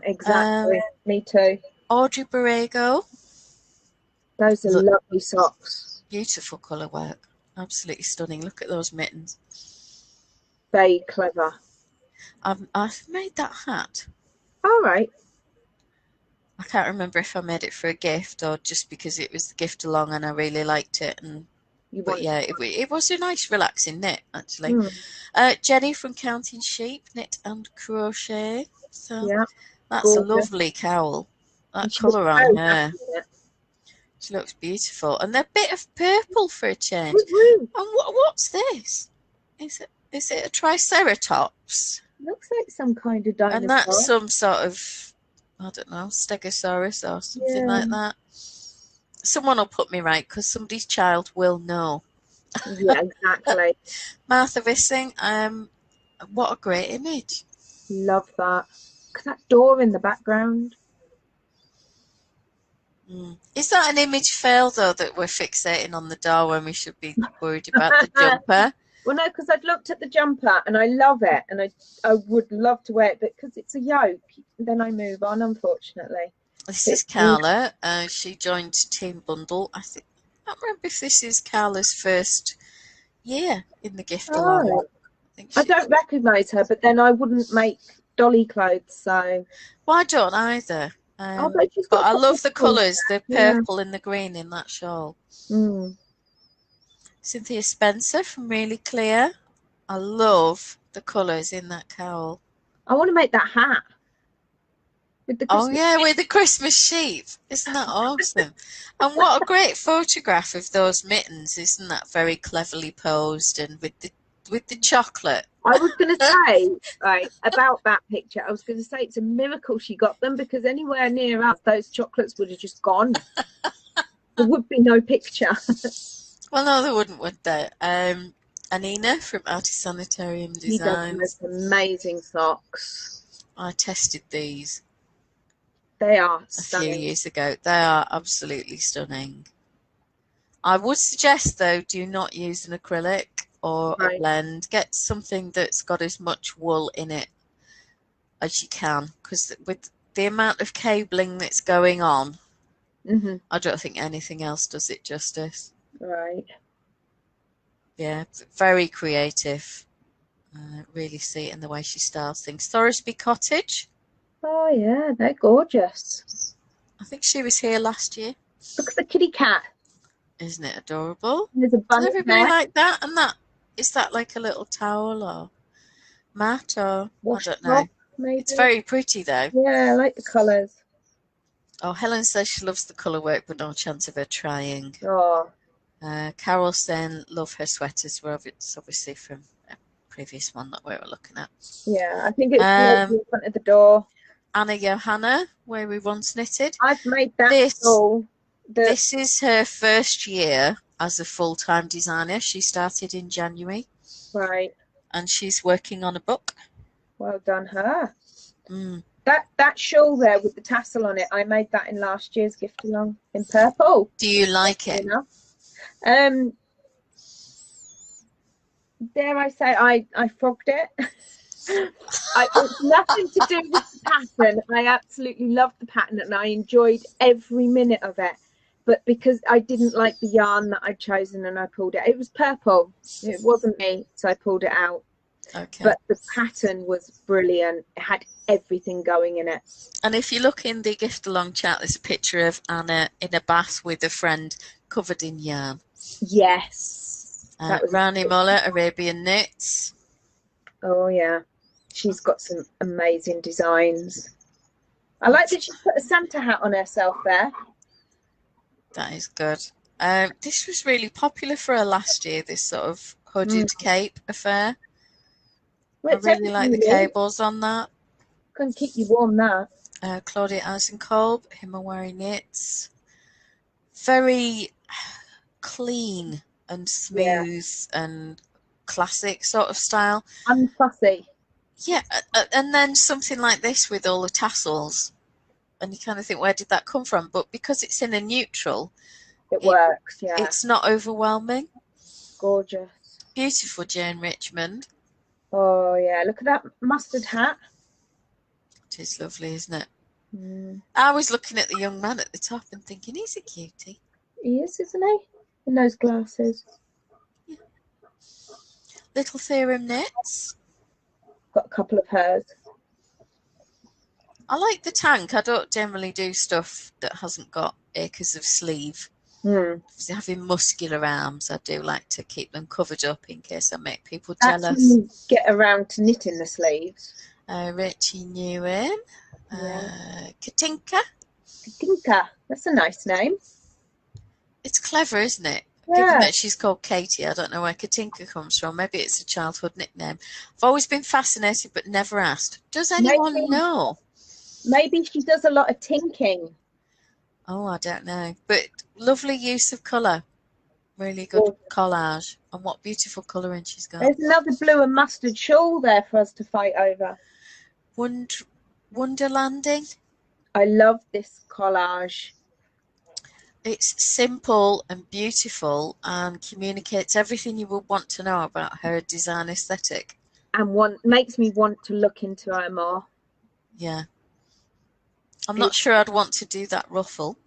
Exactly. Me too. Audrey Borrego. Those are lovely socks. Beautiful colour work. Absolutely stunning. Look at those mittens. Very clever. I've made that hat. All right. I can't remember if I made it for a gift or just because it was the gift along and I really liked it. But yeah, it was a nice relaxing knit actually. Jenny from Counting Sheep, Knit and Crochet. So yeah, that's gorgeous. A lovely cowl. That colour on her. She looks beautiful. And a bit of purple for a change. And what's this? Is it a Triceratops? Looks like some kind of dinosaur. And that's some sort of, I don't know, Stegosaurus or something like that. Someone will put me right because somebody's child will know. Yeah, exactly. Martha Vissing, what a great image. Love that. Look at that door in the background. Is that an image fail though that we're fixating on the door when we should be worried about the jumper? Well, no, because I've looked at the jumper and I love it and I would love to wear it, but because it's a yoke, then I move on, unfortunately. This is Carla. She joined Team Bundle. I can't remember if this is Carla's first year in the gift along. I don't recognise her, but then I wouldn't make dolly clothes, so. Well, I don't either. But I love the colours, the purple and the green in that shawl. Cynthia Spencer from Really Clear. I love the colours in that cowl. I want to make that hat. With the with the Christmas sheep. Isn't that awesome? And what a great photograph of those mittens. Isn't that very cleverly posed and with the chocolate? I was going to say, right, about that picture, I was going to say it's a miracle she got them because anywhere near us, those chocolates would have just gone. There would be no picture. Well, no, there wouldn't, would there? Anina from Artist Sanitarium Designs. He does amazing socks. I tested these. They are stunning. A few years ago. They are absolutely stunning. I would suggest, though, do not use an acrylic or a blend. Get something that's got as much wool in it as you can, because with the amount of cabling that's going on, I don't think anything else does it justice. Right. Yeah, very creative. Really see it in the way she styles things. Thoresby Cottage. Oh, yeah, they're gorgeous. I think she was here last year. Look at the kitty cat. Isn't it adorable? There's a bunny. Does everybody like that? And is that like a little towel or mat or I don't know. Maybe. It's very pretty though. Yeah, I like the colours. Oh, Helen says she loves the colour work, but no chance of her trying. Oh. Carol saying love her sweaters. Well, it's obviously from a previous one that we were looking at. Yeah, I think it's in front of the door. Anna Johanna, where we once knitted. I've made that. This is her first year as a full-time designer. She started in January. Right. And she's working on a book. Well done, her. That shawl there with the tassel on it, I made that in last year's gift along in purple. Do you like it? Dare I say I frogged it? It's nothing to do with the pattern. I absolutely loved the pattern and I enjoyed every minute of it. But because I didn't like the yarn that I'd chosen and I pulled it, it was purple. It wasn't me, so I pulled it out. Okay. But the pattern was brilliant. It had everything going in it. And if you look in the gift along chat, there's a picture of Anna in a bath with a friend covered in yarn. Yes. Rani Muller, Arabian Knits. Oh, yeah. She's got some amazing designs. I like that she put a Santa hat on herself there. That is good. This was really popular for her last year, this sort of hooded cape affair. Well, I really like the cables on that. Can keep you warm, that. Claudia Eisenkolb, Himawari Knits. Very clean and smooth and classic sort of style. Unfussy. Yeah, and then something like this with all the tassels. And you kind of think, where did that come from? But because it's in a neutral, it works, yeah. It's not overwhelming. Gorgeous. Beautiful Jane Richmond. Oh, yeah. Look at that mustard hat. It is lovely, isn't it? Mm. I was looking at the young man at the top and thinking, he's a cutie. He is, isn't he? In those glasses. Yeah. Little Theorem Knits. Got a couple of hers. I like the tank. I don't generally do stuff that hasn't got acres of sleeve. Having muscular arms, I do like to keep them covered up in case I make people jealous. That's when you get around to knitting the sleeves. Richie Newen. Katinka. Katinka. That's a nice name. It's clever, isn't it? Yeah. Given that she's called Katie, I don't know where Katinka comes from. Maybe it's a childhood nickname. I've always been fascinated but never asked. Does anyone know? Maybe she does a lot of tinking. Oh, I don't know. But lovely use of colour. Really good collage. And what beautiful colouring she's got. There's another blue and mustard shawl there for us to fight over. Wonderlanding. I love this collage. It's simple and beautiful and communicates everything you would want to know about her design aesthetic. And makes me want to look into her more. Yeah. I'm not sure I'd want to do that ruffle.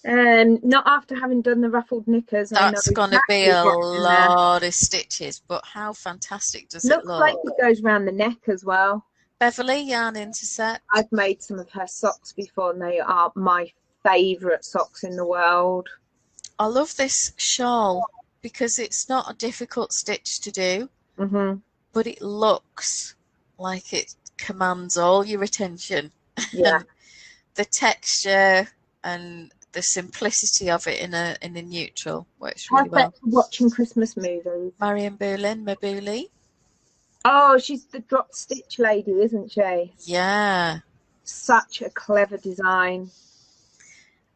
Not after having done the ruffled knickers. That's going to be a lot of stitches, but how fantastic does it look? Looks like it goes around the neck as well. Beverly Yarn Intercept. I've made some of her socks before and they are my favourite socks in the world. I love this shawl because it's not a difficult stitch to do, but it looks like it commands all your attention. Yeah. The texture and the simplicity of it in a neutral works really well. Perfect for watching Christmas movies. Marion Boolin, Mabuli. Oh, she's the drop stitch lady, isn't she? Yeah. Such a clever design.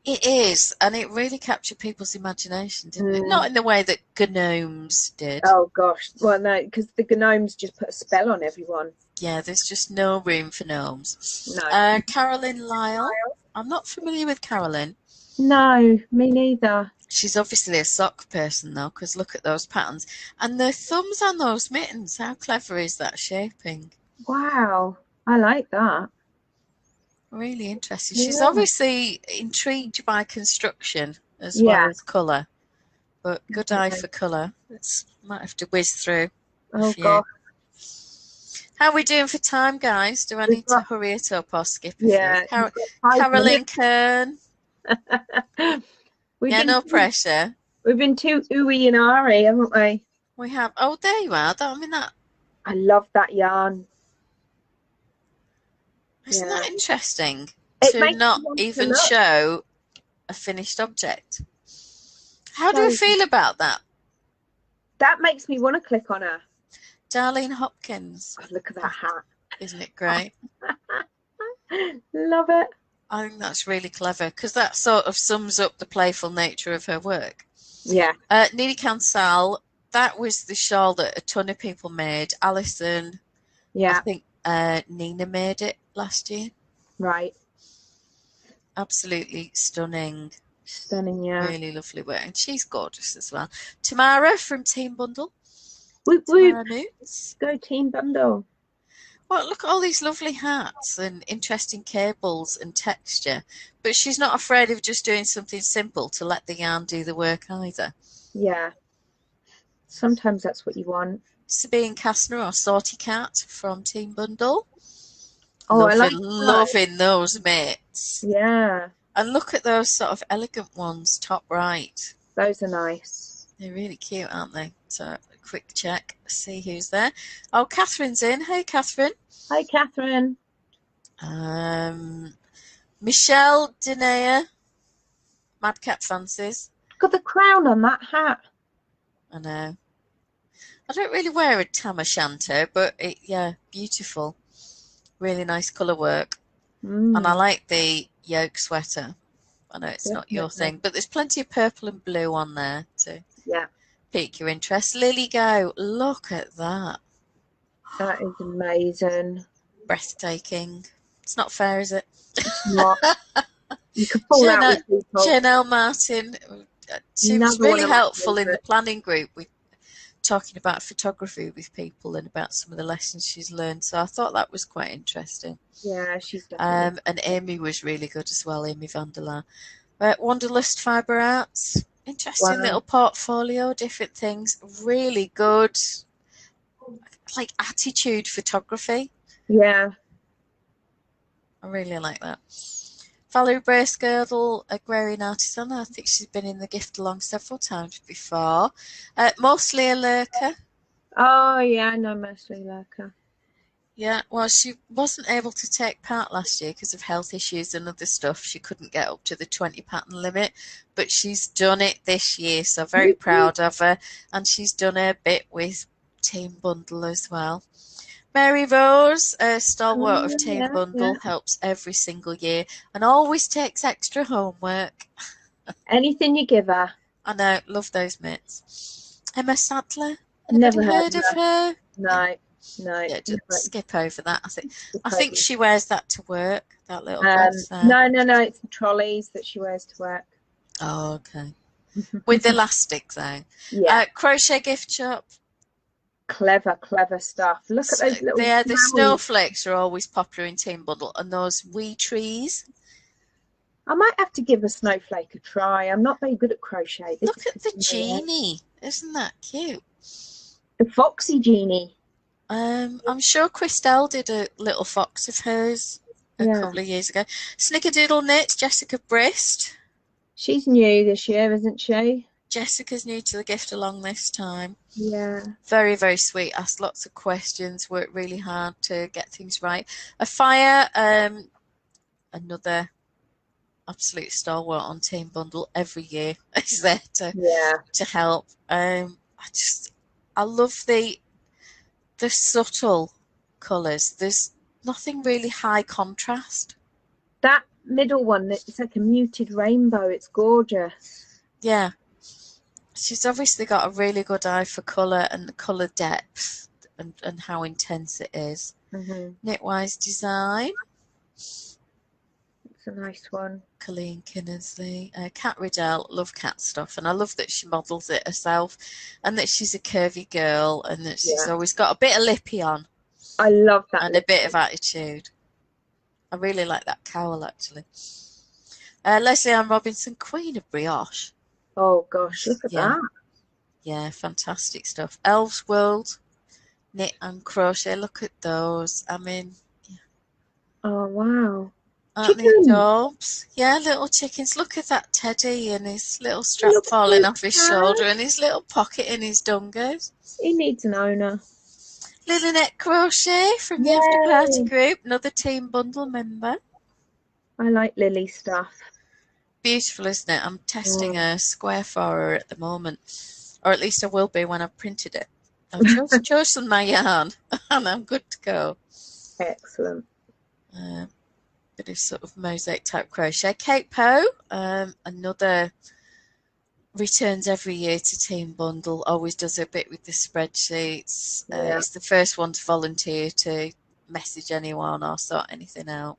It is, and it really captured people's imagination, didn't it? Not in the way that gnomes did. Oh, gosh. Well, no, because the gnomes just put a spell on everyone. Yeah, there's just no room for gnomes. No. Carolyn Lyle. I'm not familiar with Carolyn. No, me neither. She's obviously a sock person, though, because look at those patterns. And the thumbs on those mittens, how clever is that shaping? Wow, I like that. Really interesting. Yeah. She's obviously intrigued by construction as well as colour. But good eye for colour. Might have to whiz through. Oh, God. How are we doing for time, guys? Do I need to hurry it up or skip it? Yeah. Caroline Kern. No pressure. We've been too ooey and ahry, haven't we? We have. Oh, there you are. I love that yarn. Isn't that interesting? To not even show a finished object. How do you feel about that? That makes me want to click on her. Darlene Hopkins. Oh, look at that hat. Isn't it great? Love it. I think that's really clever because that sort of sums up the playful nature of her work. Yeah. Nini Kansal, that was the shawl that a ton of people made. Alison. Yeah. I think Nina made it last year. Right. Absolutely stunning. Stunning, yeah. Really lovely work. And she's gorgeous as well. Tamara from Team Bundle. Whoop, Tamara whoop. Moots. Go Team Bundle. Well, look at all these lovely hats and interesting cables and texture. But she's not afraid of just doing something simple to let the yarn do the work either. Yeah. Sometimes that's what you want. Sabine Kastner or Salty Cat from Team Bundle. Oh, I like Loving those mitts. Yeah. And look at those sort of elegant ones, top right. Those are nice. They're really cute, aren't they? So, a quick check, see who's there. Oh, Catherine's in. Hey, Catherine. Hi, Catherine. Michelle Denea, Madcap Fancies. Got the crown on that hat. I know. I don't really wear a tam o' shanter, but yeah, beautiful. Really nice colour work. And I like the yoke sweater. I know it's not your thing, but there's plenty of purple and blue on there to pique your interest. Lily Go, look at that. That is amazing. Breathtaking. It's not fair, is it? It's not. You could fall out with people. Janelle Martin, she was really helpful in the planning group. We're talking about photography with people and about some of the lessons she's learned. So I thought that was quite interesting. Yeah, she's definitely. And Amy was really good as well, Amy Vanderlaan. Wanderlust Fibre Arts, interesting little portfolio, different things, really good, like attitude photography. Yeah. I really like that. Valerie Bracegirdle, Agrarian Artisan. I think she's been in the gift along several times before. Mostly a lurker. Oh, yeah, I know Mostly Lurker. Yeah, well, she wasn't able to take part last year because of health issues and other stuff. She couldn't get up to the 20 pattern limit, but she's done it this year, so very proud of her. And she's done her bit with Team Bundle as well. Mary Rose, a stalwart of Team Bundle, helps every single year and always takes extra homework. Anything you give her. I know, love those mitts. Emma Sadler, never heard of her? No. Yeah, just skip over that. I think she wears that to work, that little dress there. No, it's the trolleys that she wears to work. Oh, okay. With elastic though. Yeah. Crochet Gift Shop. Clever stuff. Look at those little the snowflakes are always popular in Team Bundle, and those wee trees. I might have to give a snowflake a try. I'm not very good at crochet. Look at the genie. Isn't that cute? The foxy genie. I'm sure Christelle did a little fox of hers a couple of years ago. Snickerdoodle Knits, Jessica Brist. She's new this year, isn't she? Jessica's new to the gift along this time. Yeah. Very, very sweet. Asked lots of questions. Worked really hard to get things right. A Fire, another absolute stalwart on Team Bundle every year is there to help. I love the subtle colours. There's nothing really high contrast. That middle one, it's like a muted rainbow. It's gorgeous. Yeah. She's obviously got a really good eye for colour and the colour depth and how intense it is. Knitwise Design. It's a nice one. Colleen Kinnersley. Kat Riddell, love cat stuff, and I love that she models it herself and that she's a curvy girl and that she's always got a bit of lippy on. I love that. And a bit of attitude. I really like that cowl actually. Leslie Ann Robinson, Queen of Brioche. Oh gosh, look at that. Yeah, fantastic stuff. Elves World, Knit and Crochet, look at those. I mean, oh wow. Aren't they adorbs? Yeah, little chickens. Look at that teddy and his little strap falling off his shoulder and his little pocket in his dungos. He needs an owner. Lynette Crochet from the After Party group, another Team Bundle member. I like Lily stuff. Beautiful, isn't it? I'm testing a square for her at the moment, or at least I will be when I've printed it. I've chosen my yarn and I'm good to go. Excellent. Bit of sort of mosaic type crochet. Kate Poe, another returns every year to Team Bundle, always does a bit with the spreadsheets. It's the first one to volunteer to message anyone or sort anything out.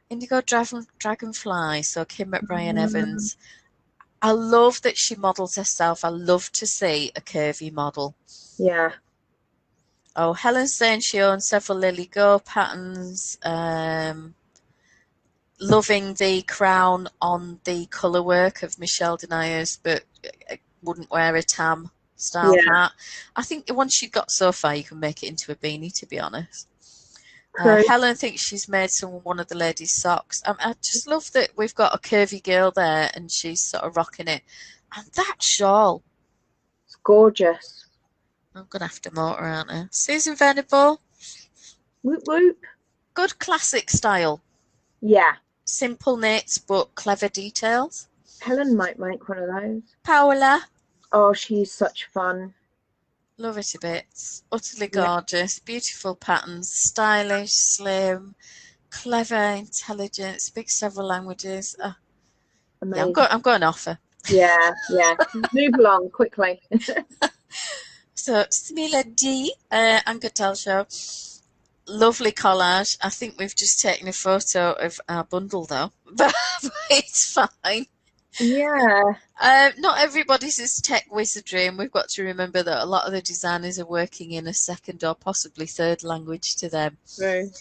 Indigo Dragonfly, so Kim McBrien Evans. I love that she models herself. I love to see a curvy model. Yeah. Oh, Helen's saying she owns several Lily Go patterns. Loving the crown on the colour work of Michelle Deniers, but I wouldn't wear a tam style hat. I think once you've got so far, you can make it into a beanie, to be honest. Helen thinks she's made one of the ladies' socks. I just love that we've got a curvy girl there and she's sort of rocking it. And that shawl. It's gorgeous. I'm going to have to motor, aren't I? Susan Venable. Whoop whoop. Good classic style. Yeah. Simple knits, but clever details. Helen might make one of those. Paola. Oh, she's such fun. Love it a bit. Utterly gorgeous. Beautiful patterns. Stylish, slim, clever, intelligent. Speaks several languages. Amazing. Yeah, I'm going off her. Yeah. Move along quickly. So, Smila D, Anchor Tell Show. Lovely collage. I think we've just taken a photo of our bundle, though. But it's fine. Yeah. Not everybody's as tech wizardry, and we've got to remember that a lot of the designers are working in a second or possibly third language to them. True.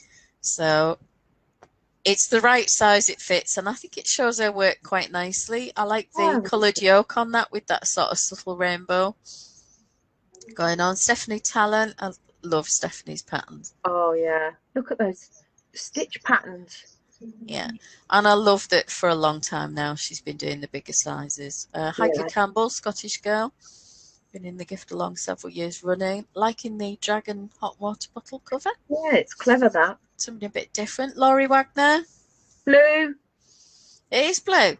So it's the right size, it fits, and I think it shows her work quite nicely. I like the coloured yoke on that with that sort of subtle rainbow going on. Stephanie Talent. I love Stephanie's patterns. Oh, yeah. Look at those stitch patterns. Yeah, and I love that for a long time now she's been doing the bigger sizes. Heike Campbell, Scottish girl, been in the gift along several years running, liking the dragon hot water bottle cover. Yeah, it's clever, that. Something a bit different. Laurie Wagner. Blue. It is blue.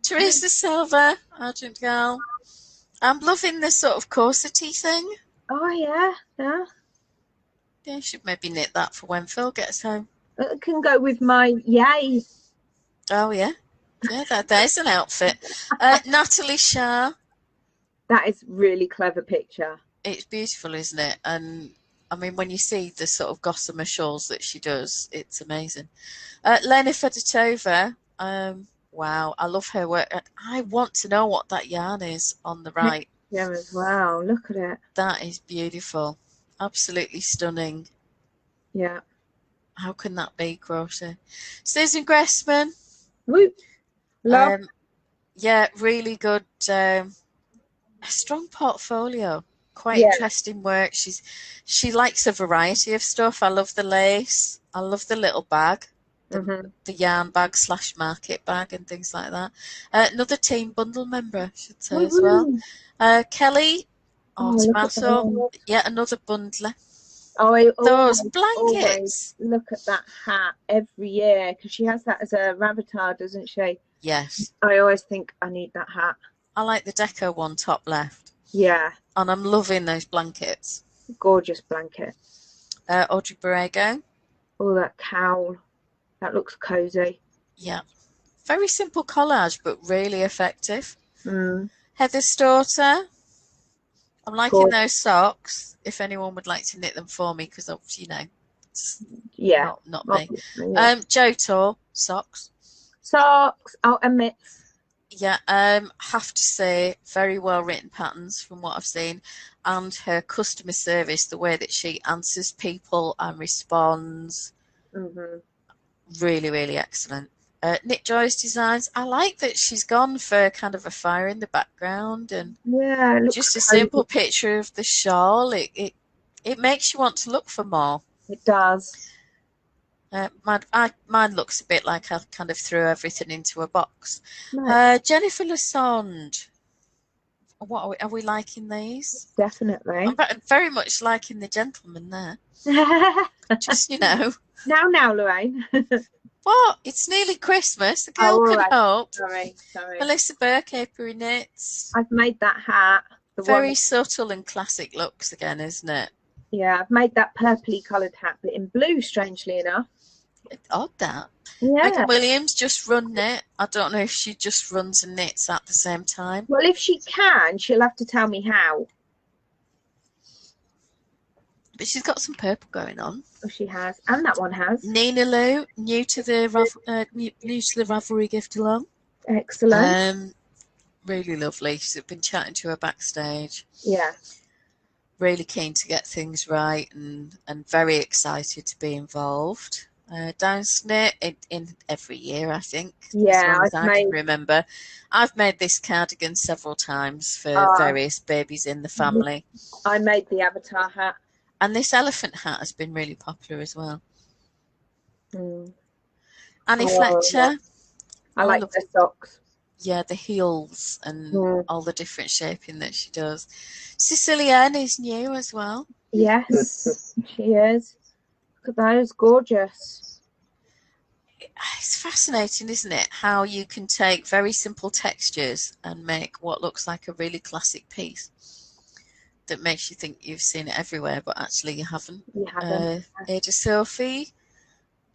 Teresa Silver, Argent Girl. I'm loving this sort of corsety thing. Oh, yeah. Yeah, should maybe knit that for when Phil gets home. It can go with my yay. Oh, yeah. Yeah, there's an outfit. Natalie Shah. That is really clever picture. It's beautiful, isn't it? And, I mean, when you see the sort of gossamer shawls that she does, it's amazing. Lena Fedotova. Wow, I love her work. I want to know what that yarn is on the right. Yeah, as well. Look at it. That is beautiful. Absolutely stunning. Yeah. How can that be, crochet? Susan Gressman. Whoop. Love. Yeah, really good. A strong portfolio. Quite interesting work. She likes a variety of stuff. I love the lace. I love the little bag. The yarn bag / market bag and things like that. Another team bundle member, I should say, as well. Kelly. Tomato. Yet another bundler. Those blankets. Always look at that hat every year because she has that as a ravitar, doesn't she? Yes. I always think I need that hat. I like the deco one top left. Yeah. And I'm loving those blankets. Gorgeous blanket. Audrey Borrego. Oh, that cowl. That looks cozy. Yeah. Very simple collage, but really effective. Mm. Heather's daughter. I'm liking those socks. If anyone would like to knit them for me, because obviously, it's not me. Yeah. Joe Tor, socks. Socks. Oh, and mitts. Yeah, have to say, very well written patterns from what I've seen, and her customer service, the way that she answers people and responds, really, really excellent. Knit Joy's designs. I like that she's gone for kind of a fire in the background and just a simple picture of the shawl. It makes you want to look for more. It does. Mine looks a bit like I kind of threw everything into a box. Nice. Jennifer Lassonde. What are we liking these? Definitely. I'm very much liking the gentleman there. Just Now, Lorraine. What? It's nearly Christmas. The girl can hope. Sorry. Melissa Burke, Apiary Knits. I've made that hat. Very subtle and classic looks again, isn't it? Yeah, I've made that purpley coloured hat, but in blue, strangely enough. Odd that. Yeah. Megan Williams just run knit. I don't know if she just runs and knits at the same time. Well, if she can, she'll have to tell me how. But she's got some purple going on. Oh, she has, and that one has. Nina Lou, new to the Ravelry gift along. Excellent. Really lovely. She's been chatting to her backstage. Yeah. really keen to get things right and very excited to be involved. Downs knit in every year, I think, as Yeah, long as I've I can made. remember. I've made this cardigan several times for various babies in the family. I made the avatar hat. And this elephant hat has been really popular as well. Annie Oh, Fletcher. yeah. I like the socks. Yeah, the heels and all the different shaping that she does. Sicilienne is new as well. Yes, she is. Look at those, gorgeous. It's fascinating, isn't it? How you can take very simple textures and make what looks like a really classic piece that makes you think you've seen it everywhere, but actually you haven't. You haven't. Ada Sophie,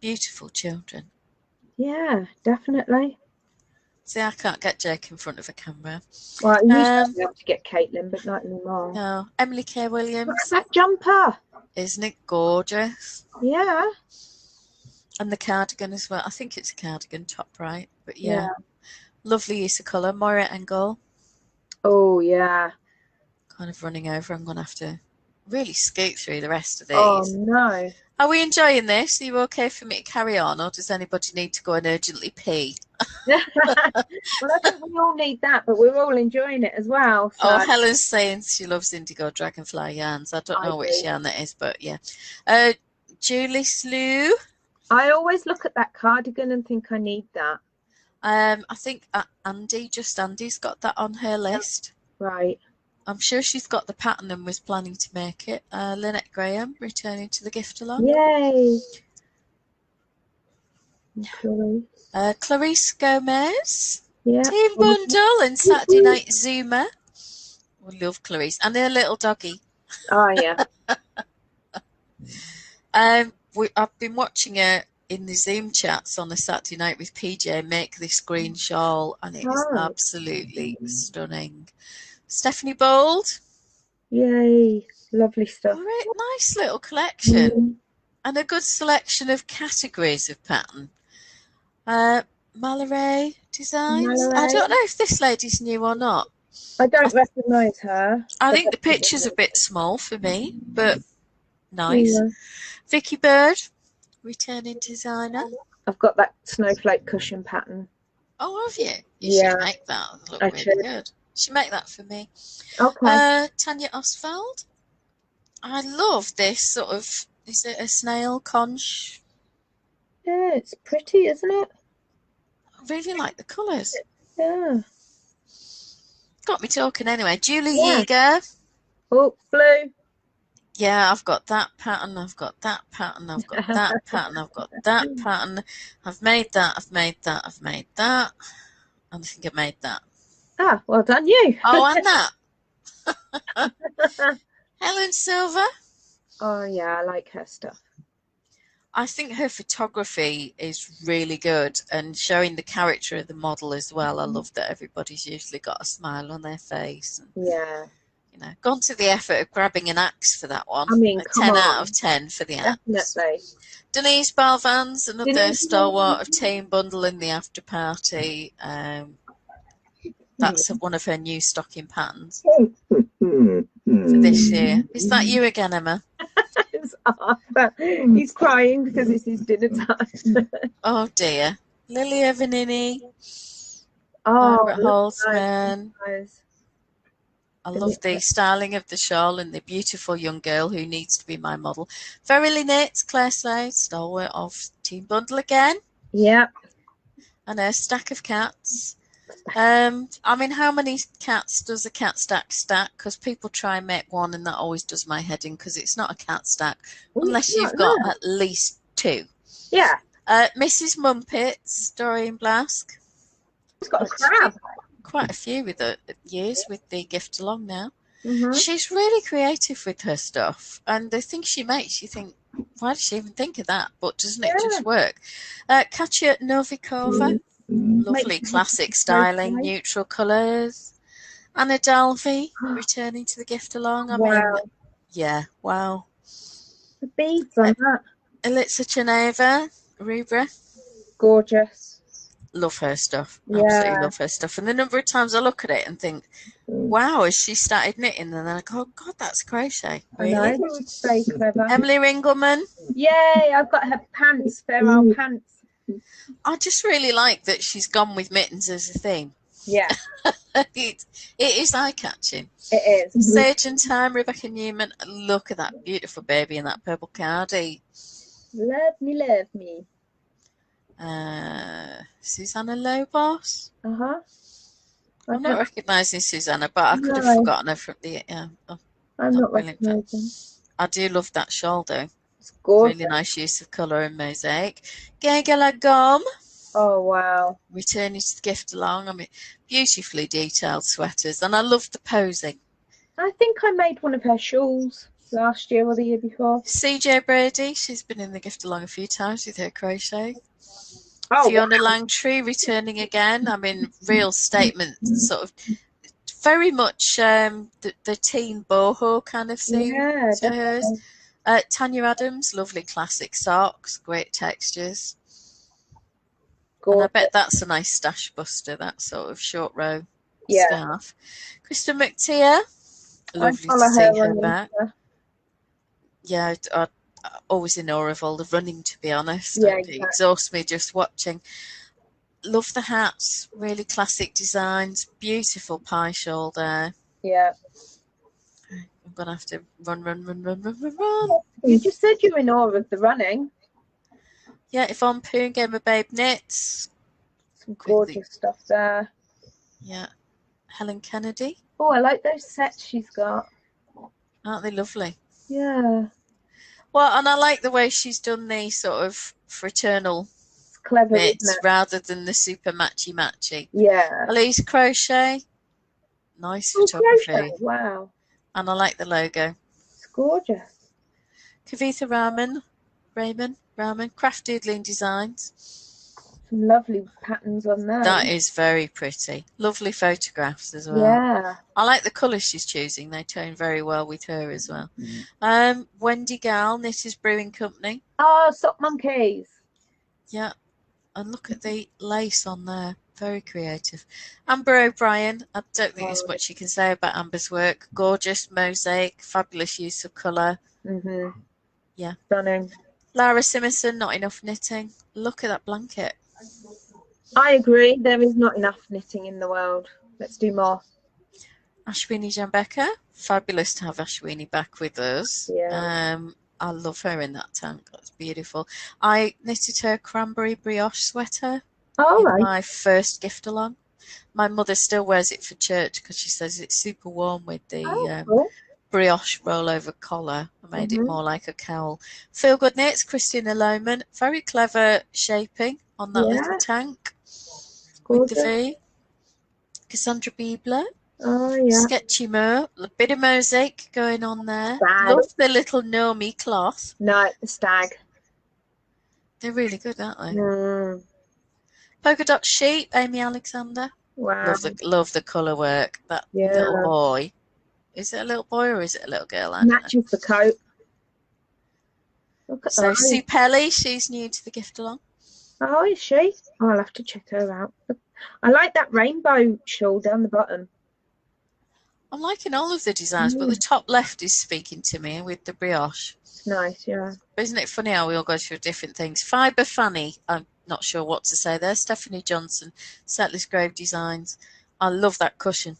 beautiful children. Yeah, definitely. See, I can't get Jake in front of a camera. Well, I used to be able to get Caitlin, but not anymore. No, Emily K. Williams. Look at that jumper. Isn't it gorgeous? Yeah. And the cardigan as well. I think it's a cardigan, top right. But yeah. Lovely use of colour. Moira Engel. Oh, yeah. Kind of running over. I'm going to have to really scoot through the rest of these. Oh, no. Are we enjoying this? Are you okay for me to carry on, or does anybody need to go and urgently pee? Well, I think we all need that, but we're all enjoying it as well. So. Oh, Helen's saying she loves indigo dragonfly yarns. I don't know which yarn that is, but yeah. Julie Slew. I always look at that cardigan and think I need that. I think Andy's got that on her list. Right. I'm sure she's got the pattern and was planning to make it. Lynette Graham returning to the gift along. Yay. Clarice Gomez. Yeah. Team Bundle and Saturday Night Zoomer. We love Clarice. And her little doggy. Oh, yeah. I've been watching her in the Zoom chats on a Saturday night with PJ make this green shawl, and it is absolutely stunning. Stephanie Bold. Yay. Lovely stuff. Nice little collection. And a good selection of categories of pattern. Mallory Designs. I don't know if this lady's new or not. I don't recognise her. I think the picture's a bit small for me, but nice. Yeah. Vicky Bird, returning designer. I've got that snowflake cushion pattern. Oh, have you? You should make that. It'll look really good. You should make that for me. Okay. Tanya Oswald. I love this sort of, is it a snail conch? Yeah, it's pretty, isn't it? I really like the colours. Yeah. Got me talking anyway. Julie Yeager. Oh, blue. Yeah, I've got that pattern, I've got that pattern, I've got that pattern, I've got that pattern. I've made that, I've made that, I've made that. And I think I made that. Ah, well done you. Oh, and that. Helen Silver. Oh, yeah, I like her stuff. I think her photography is really good and showing the character of the model as well. I love that everybody's usually got a smile on their face. And, yeah. You know, gone to the effort of grabbing an axe for that one. I mean, 10 out of 10 for the axe. Definitely. Denise Balvans, another stalwart of Team Bundle in the after party. That's one of her new stocking patterns for this year. Is that you again, Emma? It's Arthur. He's crying because it's his dinner time. Oh dear. Lilia Vanini. Oh, Margaret Holtzman. Nice. I love the styling of the shawl and the beautiful young girl who needs to be my model. Verily Knits, Claire Slade, stalwart of Team Bundle again. Yeah. And a stack of cats. I mean, how many cats does a cat stack? Because people try and make one and that always does my head in because it's not a cat stack unless you've got at least two. Yeah. Mrs. Mumpets, Doreen Blask. It's got a crab. Quite a few with the years with the gift along now. Mm-hmm. She's really creative with her stuff, and the things she makes, you think, why did she even think of that? But doesn't it just work? Katya Novikova, lovely classic styling, neutral colours. Anna Dalvey, returning to the gift along. I mean, yeah, wow. The beads on that. Elitsa Cheneva, Rubra. Gorgeous. Love her stuff. Absolutely love her stuff. And the number of times I look at it and think, wow, as she started knitting, and then I go, oh, God, that's crochet. Really? I know, it's very clever. Emily Ringelman. Yay, I've got her pants, feral pants. I just really like that she's gone with mittens as a theme. Yeah. it is eye-catching. It is. Sage and Time, Rebecca Newman. Look at that beautiful baby in that purple cardi. Love me. Susanna Lobos. Uh-huh. I'm not recognising Susanna, but I could have forgotten her from the... I'm not recognising. I do love that shawl, though. It's gorgeous. Really nice use of colour and mosaic. Gegala Gom. Oh, wow. Returning to the gift along. I mean, beautifully detailed sweaters. And I love the posing. I think I made one of her shawls last year or the year before. CJ Brady. She's been in the gift along a few times with her crochet. Oh, Fiona Langtree returning again. I mean, real statement, sort of very much the teen boho kind of thing to hers. Tanya Adams, lovely classic socks, great textures. And I bet that's a nice stash buster, that sort of short row scarf. Krista McTeer, lovely to see her back. Yeah, I'm always in awe of all the running, to be honest. Yeah, It exhausts me just watching. Love the hats, really classic designs, beautiful pie shawl there. Yeah. I'm going to have to run. You just said you were in awe of the running. Yeah, Yvonne Poon, Gamer Babe Knits. Some gorgeous stuff there. Yeah. Helen Kennedy. Oh, I like those sets she's got. Aren't they lovely? Yeah. Well, and I like the way she's done the sort of fraternal clever knits rather than the super matchy. Yeah. Elise Crochet. Nice photography. Crochet. Wow. And I like the logo. It's gorgeous. Kavitha Raman, Craft Doodling Designs. Some lovely patterns on that. That is very pretty. Lovely photographs as well. Yeah. I like the colours she's choosing. They tone very well with her as well. Wendy Gal, Knitters Brewing Company. Oh, Sock Monkeys. Yeah. And look at the lace on there. Very creative. Amber O'Brien. I don't think there's much you can say about Amber's work. Gorgeous mosaic, fabulous use of colour. Yeah. Stunning. Lara Simonson, not enough knitting. Look at that blanket. I agree. There is not enough knitting in the world. Let's do more. Ashwini Jambeka. Fabulous to have Ashwini back with us. Yeah. I love her in that tank. That's beautiful. I knitted her cranberry brioche sweater in my first gift along. My mother still wears it for church because she says it's super warm with the brioche rollover collar. I made it more like a cowl. Feel Good Knits, Christina Lohman. Very clever shaping on that little tank with the V. Cassandra Biebler. Oh, yeah. Sketchy Mo. A bit of mosaic going on there. Love the little Nomi cloth. No, the stag. They're really good, aren't they? Polka Dot Sheep, Amy Alexander. Wow. Love the colour work. That little boy. Is it a little boy or is it a little girl? Matches the coat. Look at so Sue Pelly, she's new to the gift along. Oh, is she? Oh, I'll have to check her out. I like that rainbow shawl down the bottom. I'm liking all of the designs, but the top left is speaking to me with the brioche. It's nice, yeah. But isn't it funny how we all go through different things? Fibre Fanny, I'm not sure what to say there. Stephanie Johnson, Settlers Grove Designs. I love that cushion.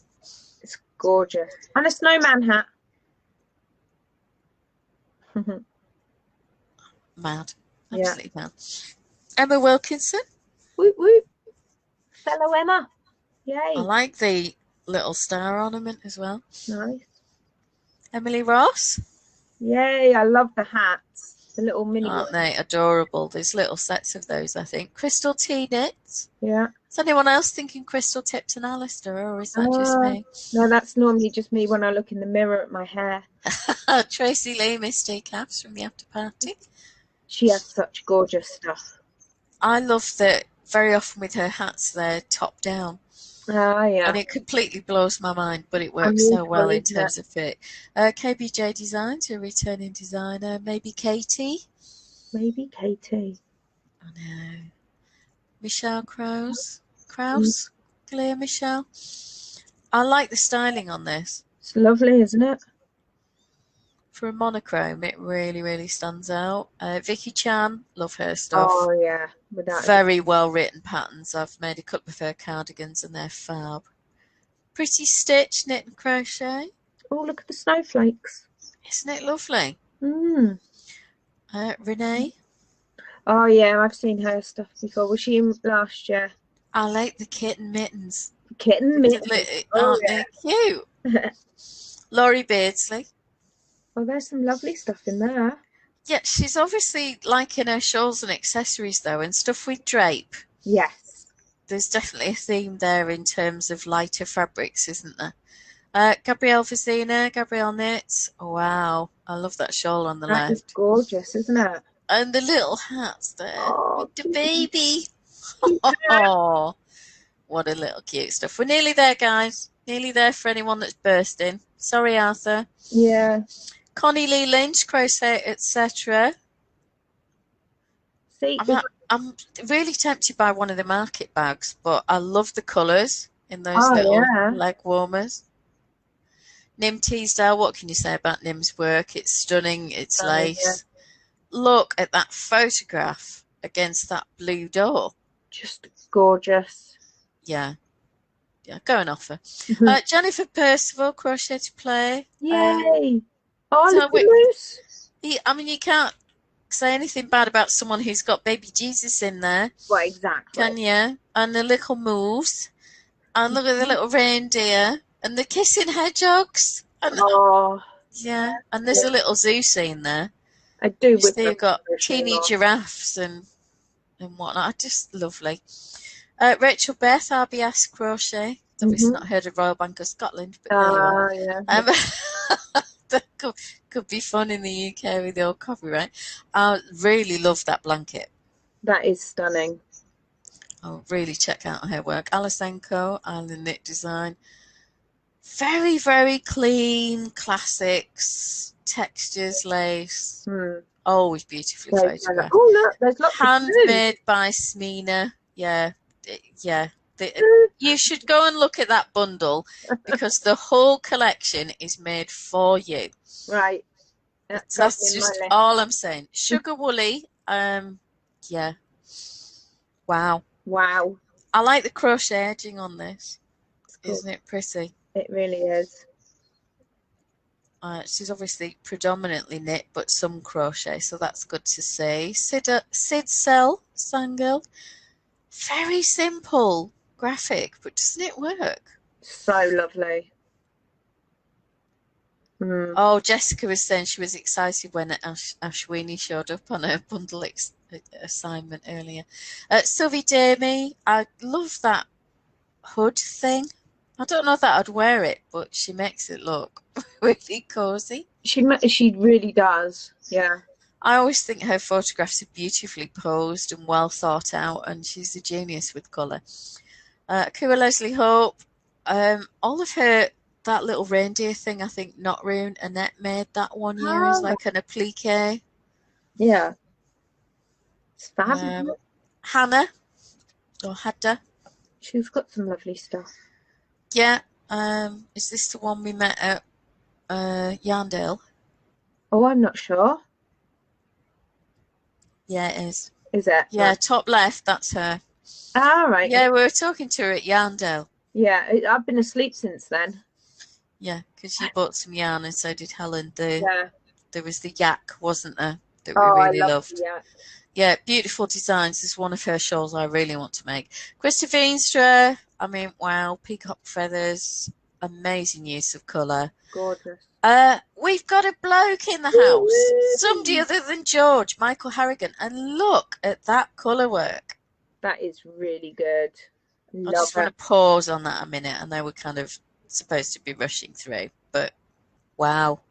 It's gorgeous. And a snowman hat. Mad. Absolutely mad. Emma Wilkinson. Whoop, whoop. Fellow Emma. Yay. I like the little star ornament as well. Nice. Emily Ross. Yay, I love the hats. The little mini Aren't they adorable? There's little sets of those, I think. Crystal Tea Knits. Yeah. Is anyone else thinking Crystal Tips and Alistair, or is that just me? No, that's normally just me when I look in the mirror at my hair. Tracy Lee, Misty Caps from the After Party. She has such gorgeous stuff. I love that very often with her hats, they're top down. Oh, yeah. And it completely blows my mind, but it works so well in terms of fit. KBJ Designs, a returning designer. Maybe Katie. Maybe Katie. I know. Michelle Krause. Clear Michelle. I like the styling on this. It's lovely, isn't it? For a monochrome, it really, really stands out. Vicky Chan, love her stuff. Oh yeah, without a doubt. Very well written patterns. I've made a couple of her cardigans and they're fab. Pretty stitch, knit and crochet. Oh, look at the snowflakes. Isn't it lovely? Mm. Renee. Oh yeah, I've seen her stuff before. Was she in last year? I like the kitten mittens. Kitten mittens. Aren't they cute? Laurie Beardsley. Oh, there's some lovely stuff in there. Yeah, she's obviously liking her shawls and accessories though, and stuff with drape. Yes. There's definitely a theme there in terms of lighter fabrics, isn't there? Gabrielle Vizina, Gabrielle Knits. Oh, wow. I love that shawl on the left. That is gorgeous, isn't it? And the little hats there with the baby. Yeah. Oh, what a little cute stuff. We're nearly there, guys. Nearly there for anyone that's bursting. Sorry, Arthur. Yeah. Connie Lee Lynch, crochet, etc. See, I'm really tempted by one of the market bags, but I love the colours in those little leg warmers. Nim Teasdale, what can you say about Nim's work? It's stunning, it's lace. Yeah. Look at that photograph against that blue door. Just gorgeous. Yeah. Yeah, go and offer. Jennifer Percival, Crochet to Play. Yay! Look at Moose. I mean, you can't say anything bad about someone who's got baby Jesus in there. Well, exactly. Can you? And the little moves. And look at the little reindeer. And the kissing hedgehogs. And, yeah. And there's a little zoo scene there. I do. You've got teeny giraffes and whatnot. Just lovely. Rachel Beth, RBS Crochet. Obviously not heard of Royal Bank of Scotland, but there you are. That could be fun in the UK with the old copyright. I really love that blanket. That is stunning. I'll really check out her work. Alisenko, Island Knit Design. Very, very clean, classics, textures, lace. Always beautifully photographed. Oh, look, there's lots handmade by Smina. Yeah. You should go and look at that bundle because the whole collection is made for you. Right. That's just all I'm saying. Sugar Woolly. Yeah. Wow. Wow. I like the crochet edging on this. Cool. Isn't it pretty? It really is. She's obviously predominantly knit, but some crochet, so that's good to see. Sid Cell, Sangirl. Very simple graphic, but doesn't it work? So lovely. Oh, Jessica was saying she was excited when Ashwini showed up on her bundle assignment earlier. Sylvie Damey, I love that hood thing. I don't know that I'd wear it, but she makes it look really cozy. She really does, yeah. I always think her photographs are beautifully posed and well thought out, and she's a genius with colour. Kura Leslie Hope, all of her, that little reindeer thing, I think Not Rune Annette made that one year as like an applique. Yeah. It's fabulous. Hannah, or Hadda. She's got some lovely stuff. Yeah. Is this the one we met at Yarndale? Oh, I'm not sure. Yeah, it is. Is it? Yeah, top left, that's her. Ah, right. Yeah, we were talking to her at Yarndale. Yeah, I've been asleep since then. Yeah, because she bought some yarn and so did Helen. There was the yak, wasn't there, that we really loved. Yeah, beautiful designs. This is one of her shawls I really want to make. Krista Veenstra, I mean, wow, peacock feathers, amazing use of colour. Gorgeous. We've got a bloke in the house, somebody other than George, Michael Harrigan, and look at that colour work. That is really good. I just want to pause on that a minute. I know we're kind of supposed to be rushing through, but wow.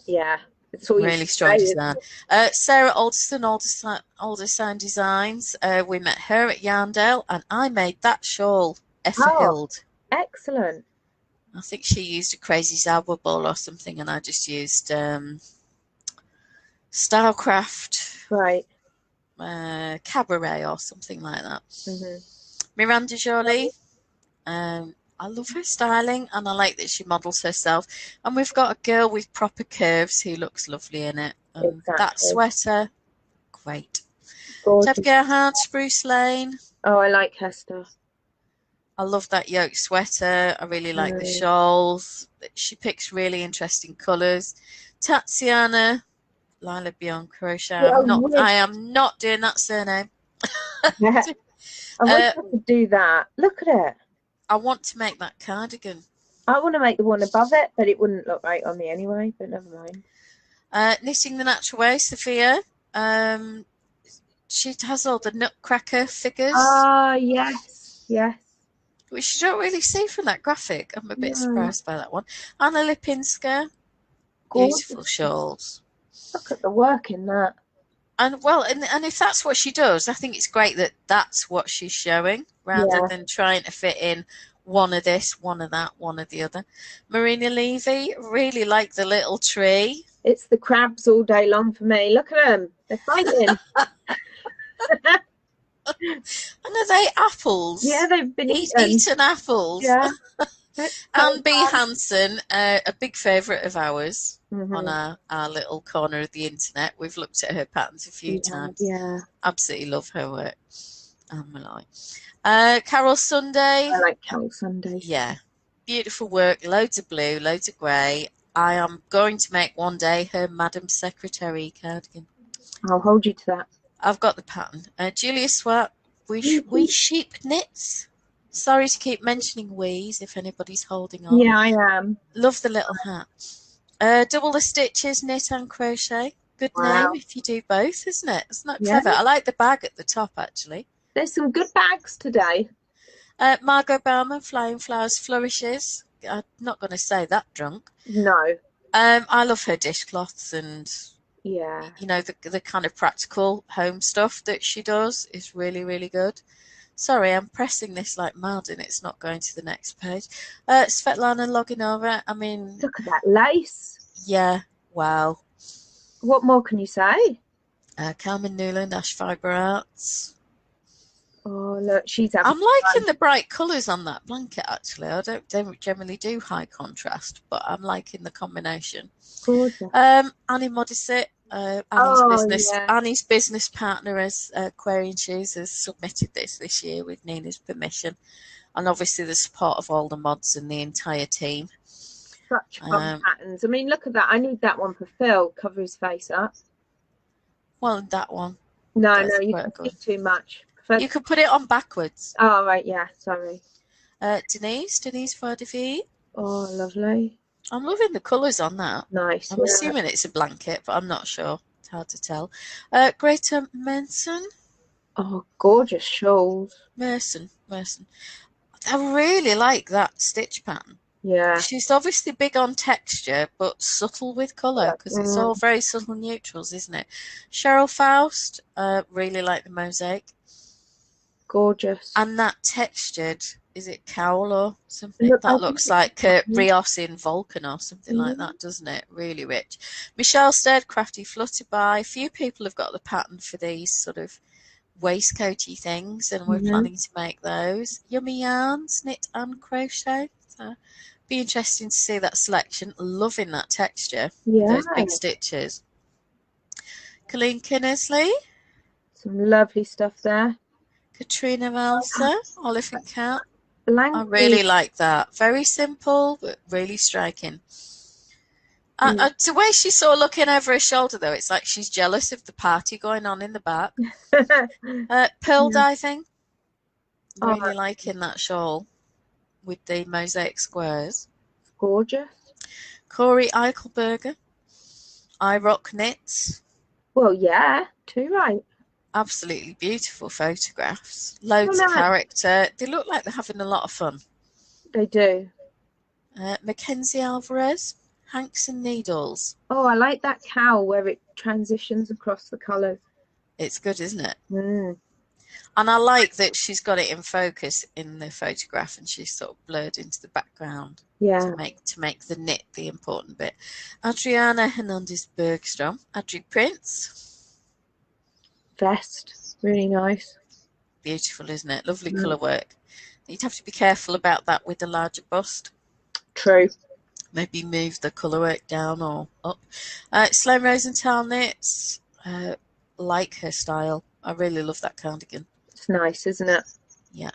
Yeah. It's all really strong design. Sarah Alderson, Alderson Designs. We met her at Yarndale, and I made that shawl, Efferhild. Excellent. I think she used a crazy Zawa ball or something, and I just used Stylecraft, right? Cabaret or something like that. Miranda Jolie. I love her styling, and I like that she models herself. And we've got a girl with proper curves who looks lovely in it. And that Exactly. sweater, great. Gorgeous. Ted Gerhard, Spruce Lane. Oh, I like her stuff. I love that yoke sweater. I really like the shawls. She picks really interesting colours. Tatiana, Lila Beyond Crochet. I am not doing that surname. Yeah. I wish I could do that. Look at it. I want to make that cardigan. I want to make the one above it, but it wouldn't look right on me anyway, but never mind. Knitting the Natural Way, Sophia. She has all the nutcracker figures. Ah, yes, yes. Which you don't really see from that graphic. I'm a bit surprised by that one. Anna Lippinska. Beautiful shawls. Look at the work in that. And well, and if that's what she does, I think it's great that that's what she's showing, rather than trying to fit in one of this, one of that, one of the other. Marina Levy, really like the little tree. It's the crabs all day long for me. Look at them. They're fighting. And are they apples? Yeah, they've been eaten apples. Yeah. Anne B. Hansen, a big favourite of ours on our little corner of the internet. We've looked at her patterns a few times. Yeah. Absolutely love her work. Carol Sunday. I like Carol Sunday. Yeah. Beautiful work. Loads of blue, loads of grey. I am going to make one day her Madam Secretary cardigan. I'll hold you to that. I've got the pattern. Julia Swart, we sheep knits. Sorry to keep mentioning we's if anybody's holding on. Yeah, I am. Love the little hat. Double the stitches, knit and crochet. Good name if you do both, isn't it? It's not clever. I like the bag at the top, actually. There's some good bags today. Margot Bauman, Flying Flowers Flourishes. I'm not going to say that drunk. No. I love her dishcloths and, you know, the kind of practical home stuff that she does is really, really good. Sorry, I'm pressing this like mad and it's not going to the next page. Svetlana Loginova, I mean... Look at that lace. Yeah, wow. What more can you say? Carmen Newland, Ash Fibre Arts. Oh, look, she's I'm liking the bright colours on that blanket, actually. I don't generally do high contrast, but I'm liking the combination. Gorgeous. Annie Modisett, Annie's business partner as Aquarian Shoes has submitted this year with Nina's permission, and obviously the support of all the mods and the entire team. Such fun patterns. I mean, look at that. I need that one for Phil. Cover his face up. Well, that one. No, you can see too much. You could put it on backwards. Oh, right, yeah, sorry. Denise Vardevie. Oh, lovely. I'm loving the colours on that. Nice. I'm assuming it's a blanket, but I'm not sure. It's hard to tell. Greta Manson. Oh, gorgeous shawls. Merson. I really like that stitch pattern. Yeah. She's obviously big on texture, but subtle with colour, because it's all very subtle neutrals, isn't it? Cheryl Faust. Really like the mosaic. Gorgeous. And that textured, is it cowl or something? That looks like Rios in Vulcan or something like that, doesn't it? Really rich. Michelle Stead, Crafty Flutterby. Few people have got the pattern for these sort of waistcoaty things, and we're planning to make those. Yummy Yarns, knit and crochet. So be interesting to see that selection. Loving that texture. Those big stitches. Colleen Kinnersley. Some lovely stuff there. Katrina Melser, Olive and Cat. Blanket. I really like that. Very simple, but really striking. The way she's sort of looking over her shoulder, though, it's like she's jealous of the party going on in the back. Pearl diving. Really liking that shawl with the mosaic squares. Gorgeous. Corey Eichelberger. I Rock Knits. Well, yeah, too right. Absolutely beautiful photographs. Loads of character. They look like they're having a lot of fun. They do. Mackenzie Alvarez, Hanks and Needles. Oh, I like that cowl where it transitions across the colours. It's good, isn't it? And I like that she's got it in focus in the photograph and she's sort of blurred into the background. Yeah. To make the knit the important bit. Adriana Hernandez Bergstrom, Adri Prince. Vest, really nice. Beautiful, isn't it? Lovely colour work. You'd have to be careful about that with the larger bust. True. Maybe move the colourwork down or up. Sloane Rosenthal knits. Like her style. I really love that cardigan. It's nice, isn't it? Yeah.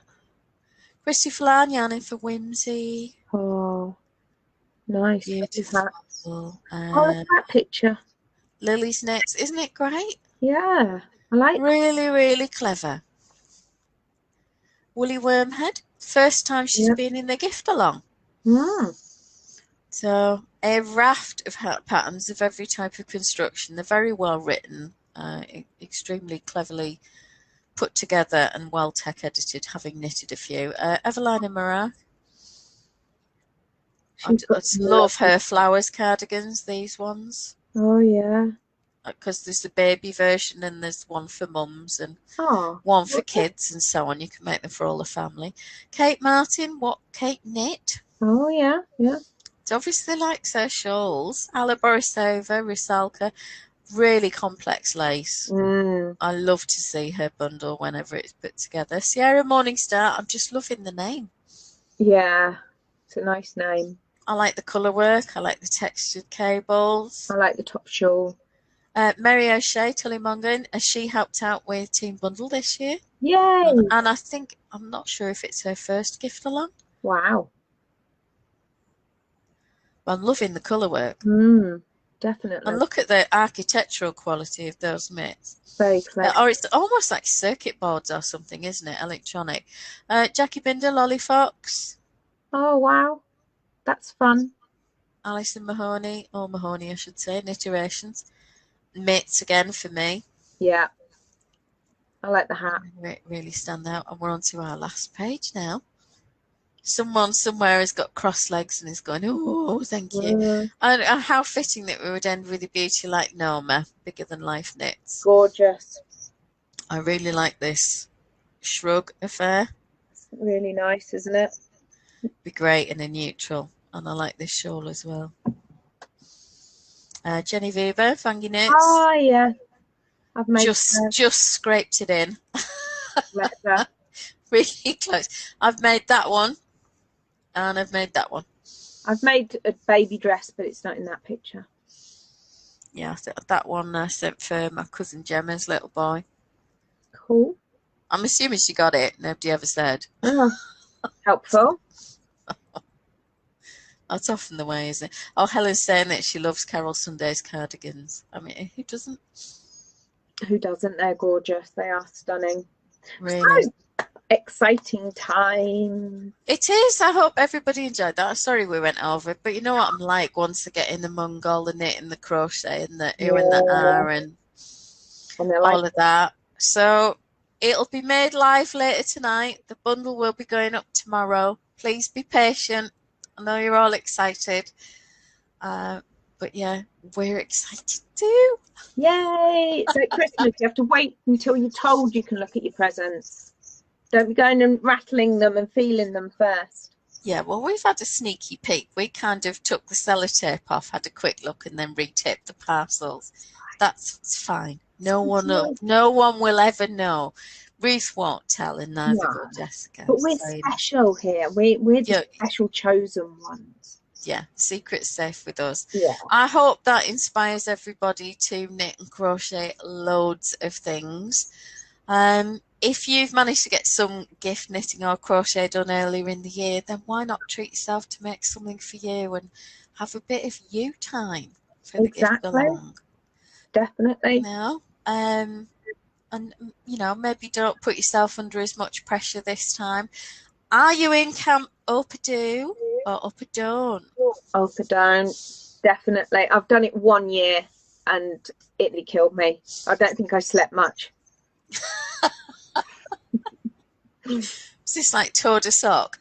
Christy Flan yarning for Whimsy. Oh, nice. Beautiful. Oh, that picture. Lily's knits. Isn't it great? Yeah, I like it. Really, really clever. Woolly Wormhead. First time she's been in the gift along. So a raft of patterns of every type of construction. They're very well written, extremely cleverly put together and well tech edited, having knitted a few. Evelina Marak. I just love her flowers cardigans, these ones. Oh, yeah. Because there's the baby version and there's one for mums and one for kids and so on. You can make them for all the family. Kate Martin, What Kate Knit. Oh, yeah, yeah. So obviously likes her shawls. Alla Borisova, Rusalka, really complex lace. I love to see her bundle whenever it's put together. Sierra Morningstar, I'm just loving the name. Yeah, it's a nice name. I like the colour work. I like the textured cables. I like the top shawl. Mary O'Shea, Tullymongan, has she helped out with Team Bundle this year? Yay! And I think, I'm not sure if it's her first gift along. Wow. I'm loving the colour work. Definitely. And look at the architectural quality of those mitts. Very clever. Or it's almost like circuit boards or something, isn't it? Electronic. Jackie Binder, Lolly Fox. Oh, wow. That's fun. Alison Mahoney, or Mahoney I should say, Kniterations. Mitts again for me. Yeah. I like the hat. Really stand out. And we're on to our last page now. Someone somewhere has got cross legs and is going, oh, thank you. And how fitting that we would end with a beauty like Norma, Bigger Than Life Knits. Gorgeous. I really like this shrug affair. It's really nice, isn't it? Be great in a neutral. And I like this shawl as well. Jenny Weaver, Fangy Knits. Oh, yeah. I've made just scraped it in. Really close. I've made that one. And I've made that one. I've made a baby dress, but it's not in that picture. Yeah, that one I sent for my cousin Gemma's little boy. Cool. I'm assuming she got it. Nobody ever said. Oh, helpful. That's often the way, isn't it? Oh, Helen's saying that she loves Carol Sunday's cardigans. I mean, who doesn't? Who doesn't? They're gorgeous. They are stunning. Really. So, exciting time. It is. I hope everybody enjoyed that. Sorry we went over, but you know what I'm like once I get in among all the knit and the crochet and the ooh and the ah and all of that. So it'll be made live later tonight. The bundle will be going up tomorrow. Please be patient. I know you're all excited. But yeah, we're excited too. Yay! It's like Christmas. You have to wait until you're told you can look at your presents. Don't be going and rattling them and feeling them first. Yeah, well, we've had a sneaky peek. We kind of took the sellotape off, had a quick look, and then retaped the parcels. That's fine. No one will ever know. Ruth won't tell, and neither will Jessica. But we're special here. We're the special chosen ones. Yeah, secret's safe with us. Yeah. I hope that inspires everybody to knit and crochet loads of things. If you've managed to get some gift knitting or crochet done earlier in the year, then why not treat yourself to make something for you and have a bit of you time for the gift along. Definitely. You know? And, you know, maybe don't put yourself under as much pressure this time. Are you in camp up a do or up a don't? Up a don't, definitely. I've done it 1 year and Italy killed me. I don't think I slept much. Is this like Tour de Sock?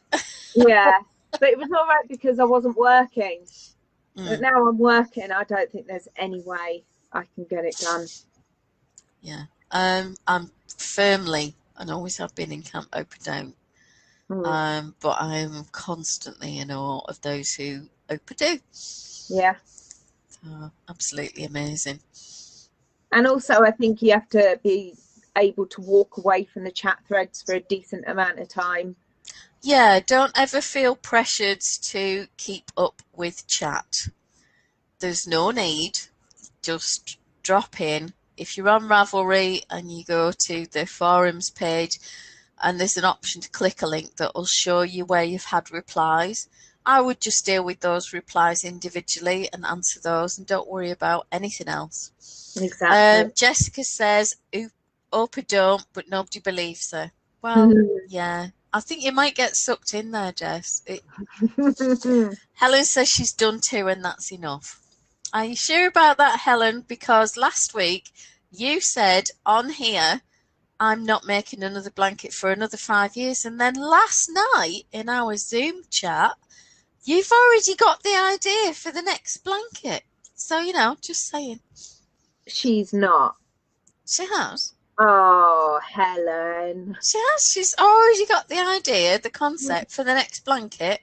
Yeah, but it was all right because I wasn't working. But now I'm working. I don't think there's any way I can get it done. Yeah. I'm firmly, and always have been, in camp up a don't. But I am constantly in awe of those who up a do. Yeah. So, absolutely amazing. And also, I think you have to be able to walk away from the chat threads for a decent amount of time. Yeah, don't ever feel pressured to keep up with chat. There's no need. Just drop in. If you're on Ravelry and you go to the forums page and there's an option to click a link that will show you where you've had replies, I would just deal with those replies individually and answer those and don't worry about anything else. Exactly. Jessica says, hope I don't, but nobody believes her. Well, yeah. I think you might get sucked in there, Jess. Helen says she's done 2 and that's enough. Are you sure about that, Helen? Because last week you said on here, I'm not making another blanket for another 5 years. And then last night in our Zoom chat, you've already got the idea for the next blanket. So, you know, just saying. She's not. She has. Oh, Helen. She has. She's already got the idea, the concept for the next blanket.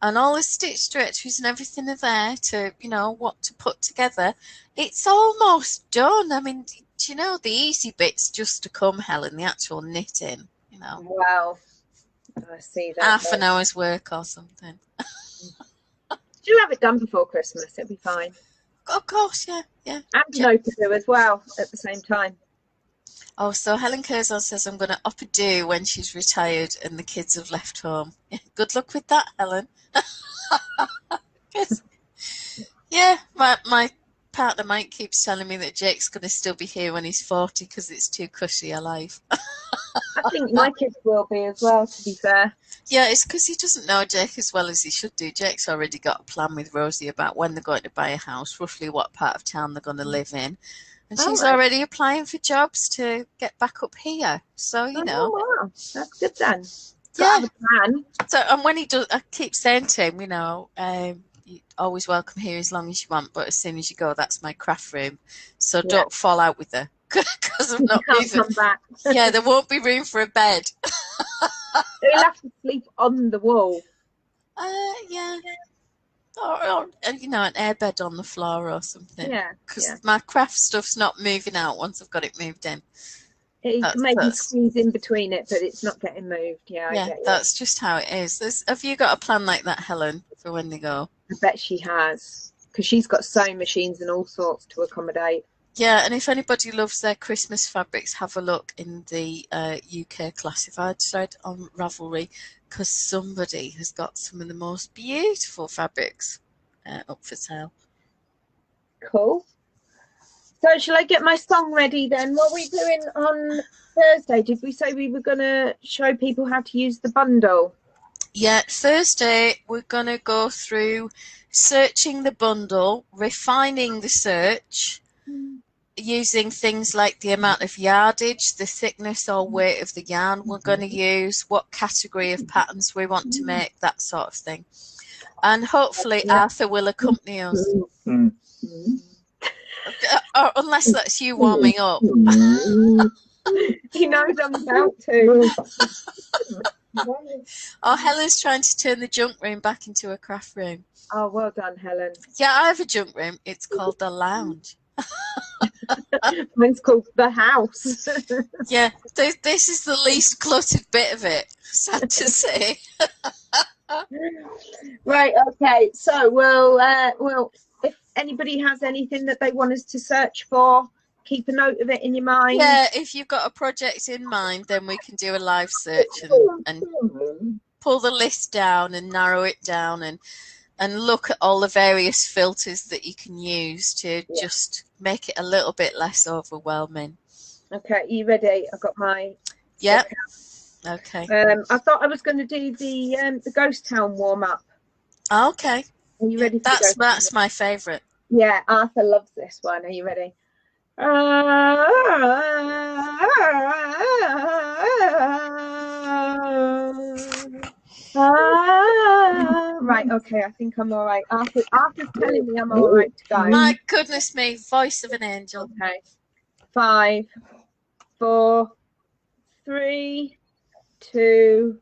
And all the stitch directories and everything are there to, you know, what to put together. It's almost done. I mean, do you know, the easy bit's just to come, Helen, the actual knitting, you know. Wow. I see that. Half an hour's work or something. She'll have it done before Christmas. It'll be fine. Of course, yeah. And no to do as well at the same time. Oh, so Helen Curzon says I'm going to up a do when she's retired and the kids have left home. Good luck with that, Helen. Yeah, my partner Mike keeps telling me that Jake's going to still be here when he's 40 because it's too cushy a life. I think my kids will be as well, to be fair. Yeah, it's because he doesn't know Jake as well as he should do. Jake's already got a plan with Rosie about when they're going to buy a house, roughly what part of town they're going to live in. And she's already applying for jobs to get back up here. So, you know. Wow. That's good then. Yeah. Got a plan. So, and when he does, I keep saying to him, you know, you're always welcome here as long as you want, but as soon as you go, that's my craft room. So don't fall out with her. Because I'm not moving. Come back. Yeah, there won't be room for a bed. He'll have to sleep on the wall. Yeah. Or, you know, an airbed on the floor or something. Yeah. Because my craft stuff's not moving out once I've got it moved in. You can maybe squeeze in between it, but it's not getting moved. Yeah, I get that's just how it is. Have you got a plan like that, Helen, for when they go? I bet she has, because she's got sewing machines and all sorts to accommodate. Yeah, and if anybody loves their Christmas fabrics, have a look in the UK classified thread on Ravelry, because somebody has got some of the most beautiful fabrics up for sale. Cool. So shall I get my song ready then? What are we doing on Thursday? Did we say we were going to show people how to use the bundle? Yeah, Thursday we're going to go through searching the bundle, refining the search, using things like the amount of yardage, the thickness or weight of the yarn we're going to use, what category of patterns we want to make, that sort of thing. And hopefully Arthur will accompany us. Or unless that's you warming up. He knows I'm about to. Oh, Helen's trying to turn the junk room back into a craft room. Oh, well done, Helen. Yeah, I have a junk room. It's called the lounge. Mine's called the house. Yeah, this is the least cluttered bit of it, sad to say. Right, okay. So we'll if anybody has anything that they want us to search for, keep a note of it in your mind. Yeah, if you've got a project in mind, then we can do a live search and pull the list down and narrow it down and look at all the various filters that you can use to just make it a little bit less overwhelming. Okay, you ready? I've got my... Yep. Okay. I thought I was going to do the Ghost Town warm-up. Okay. Are you ready? That's my favourite. Yeah, Arthur loves this one. Are you ready? Right, okay, I think I'm all right. Arthur's telling me I'm all right to go. My goodness me, voice of an angel. Okay. 5, 4, 3, 2,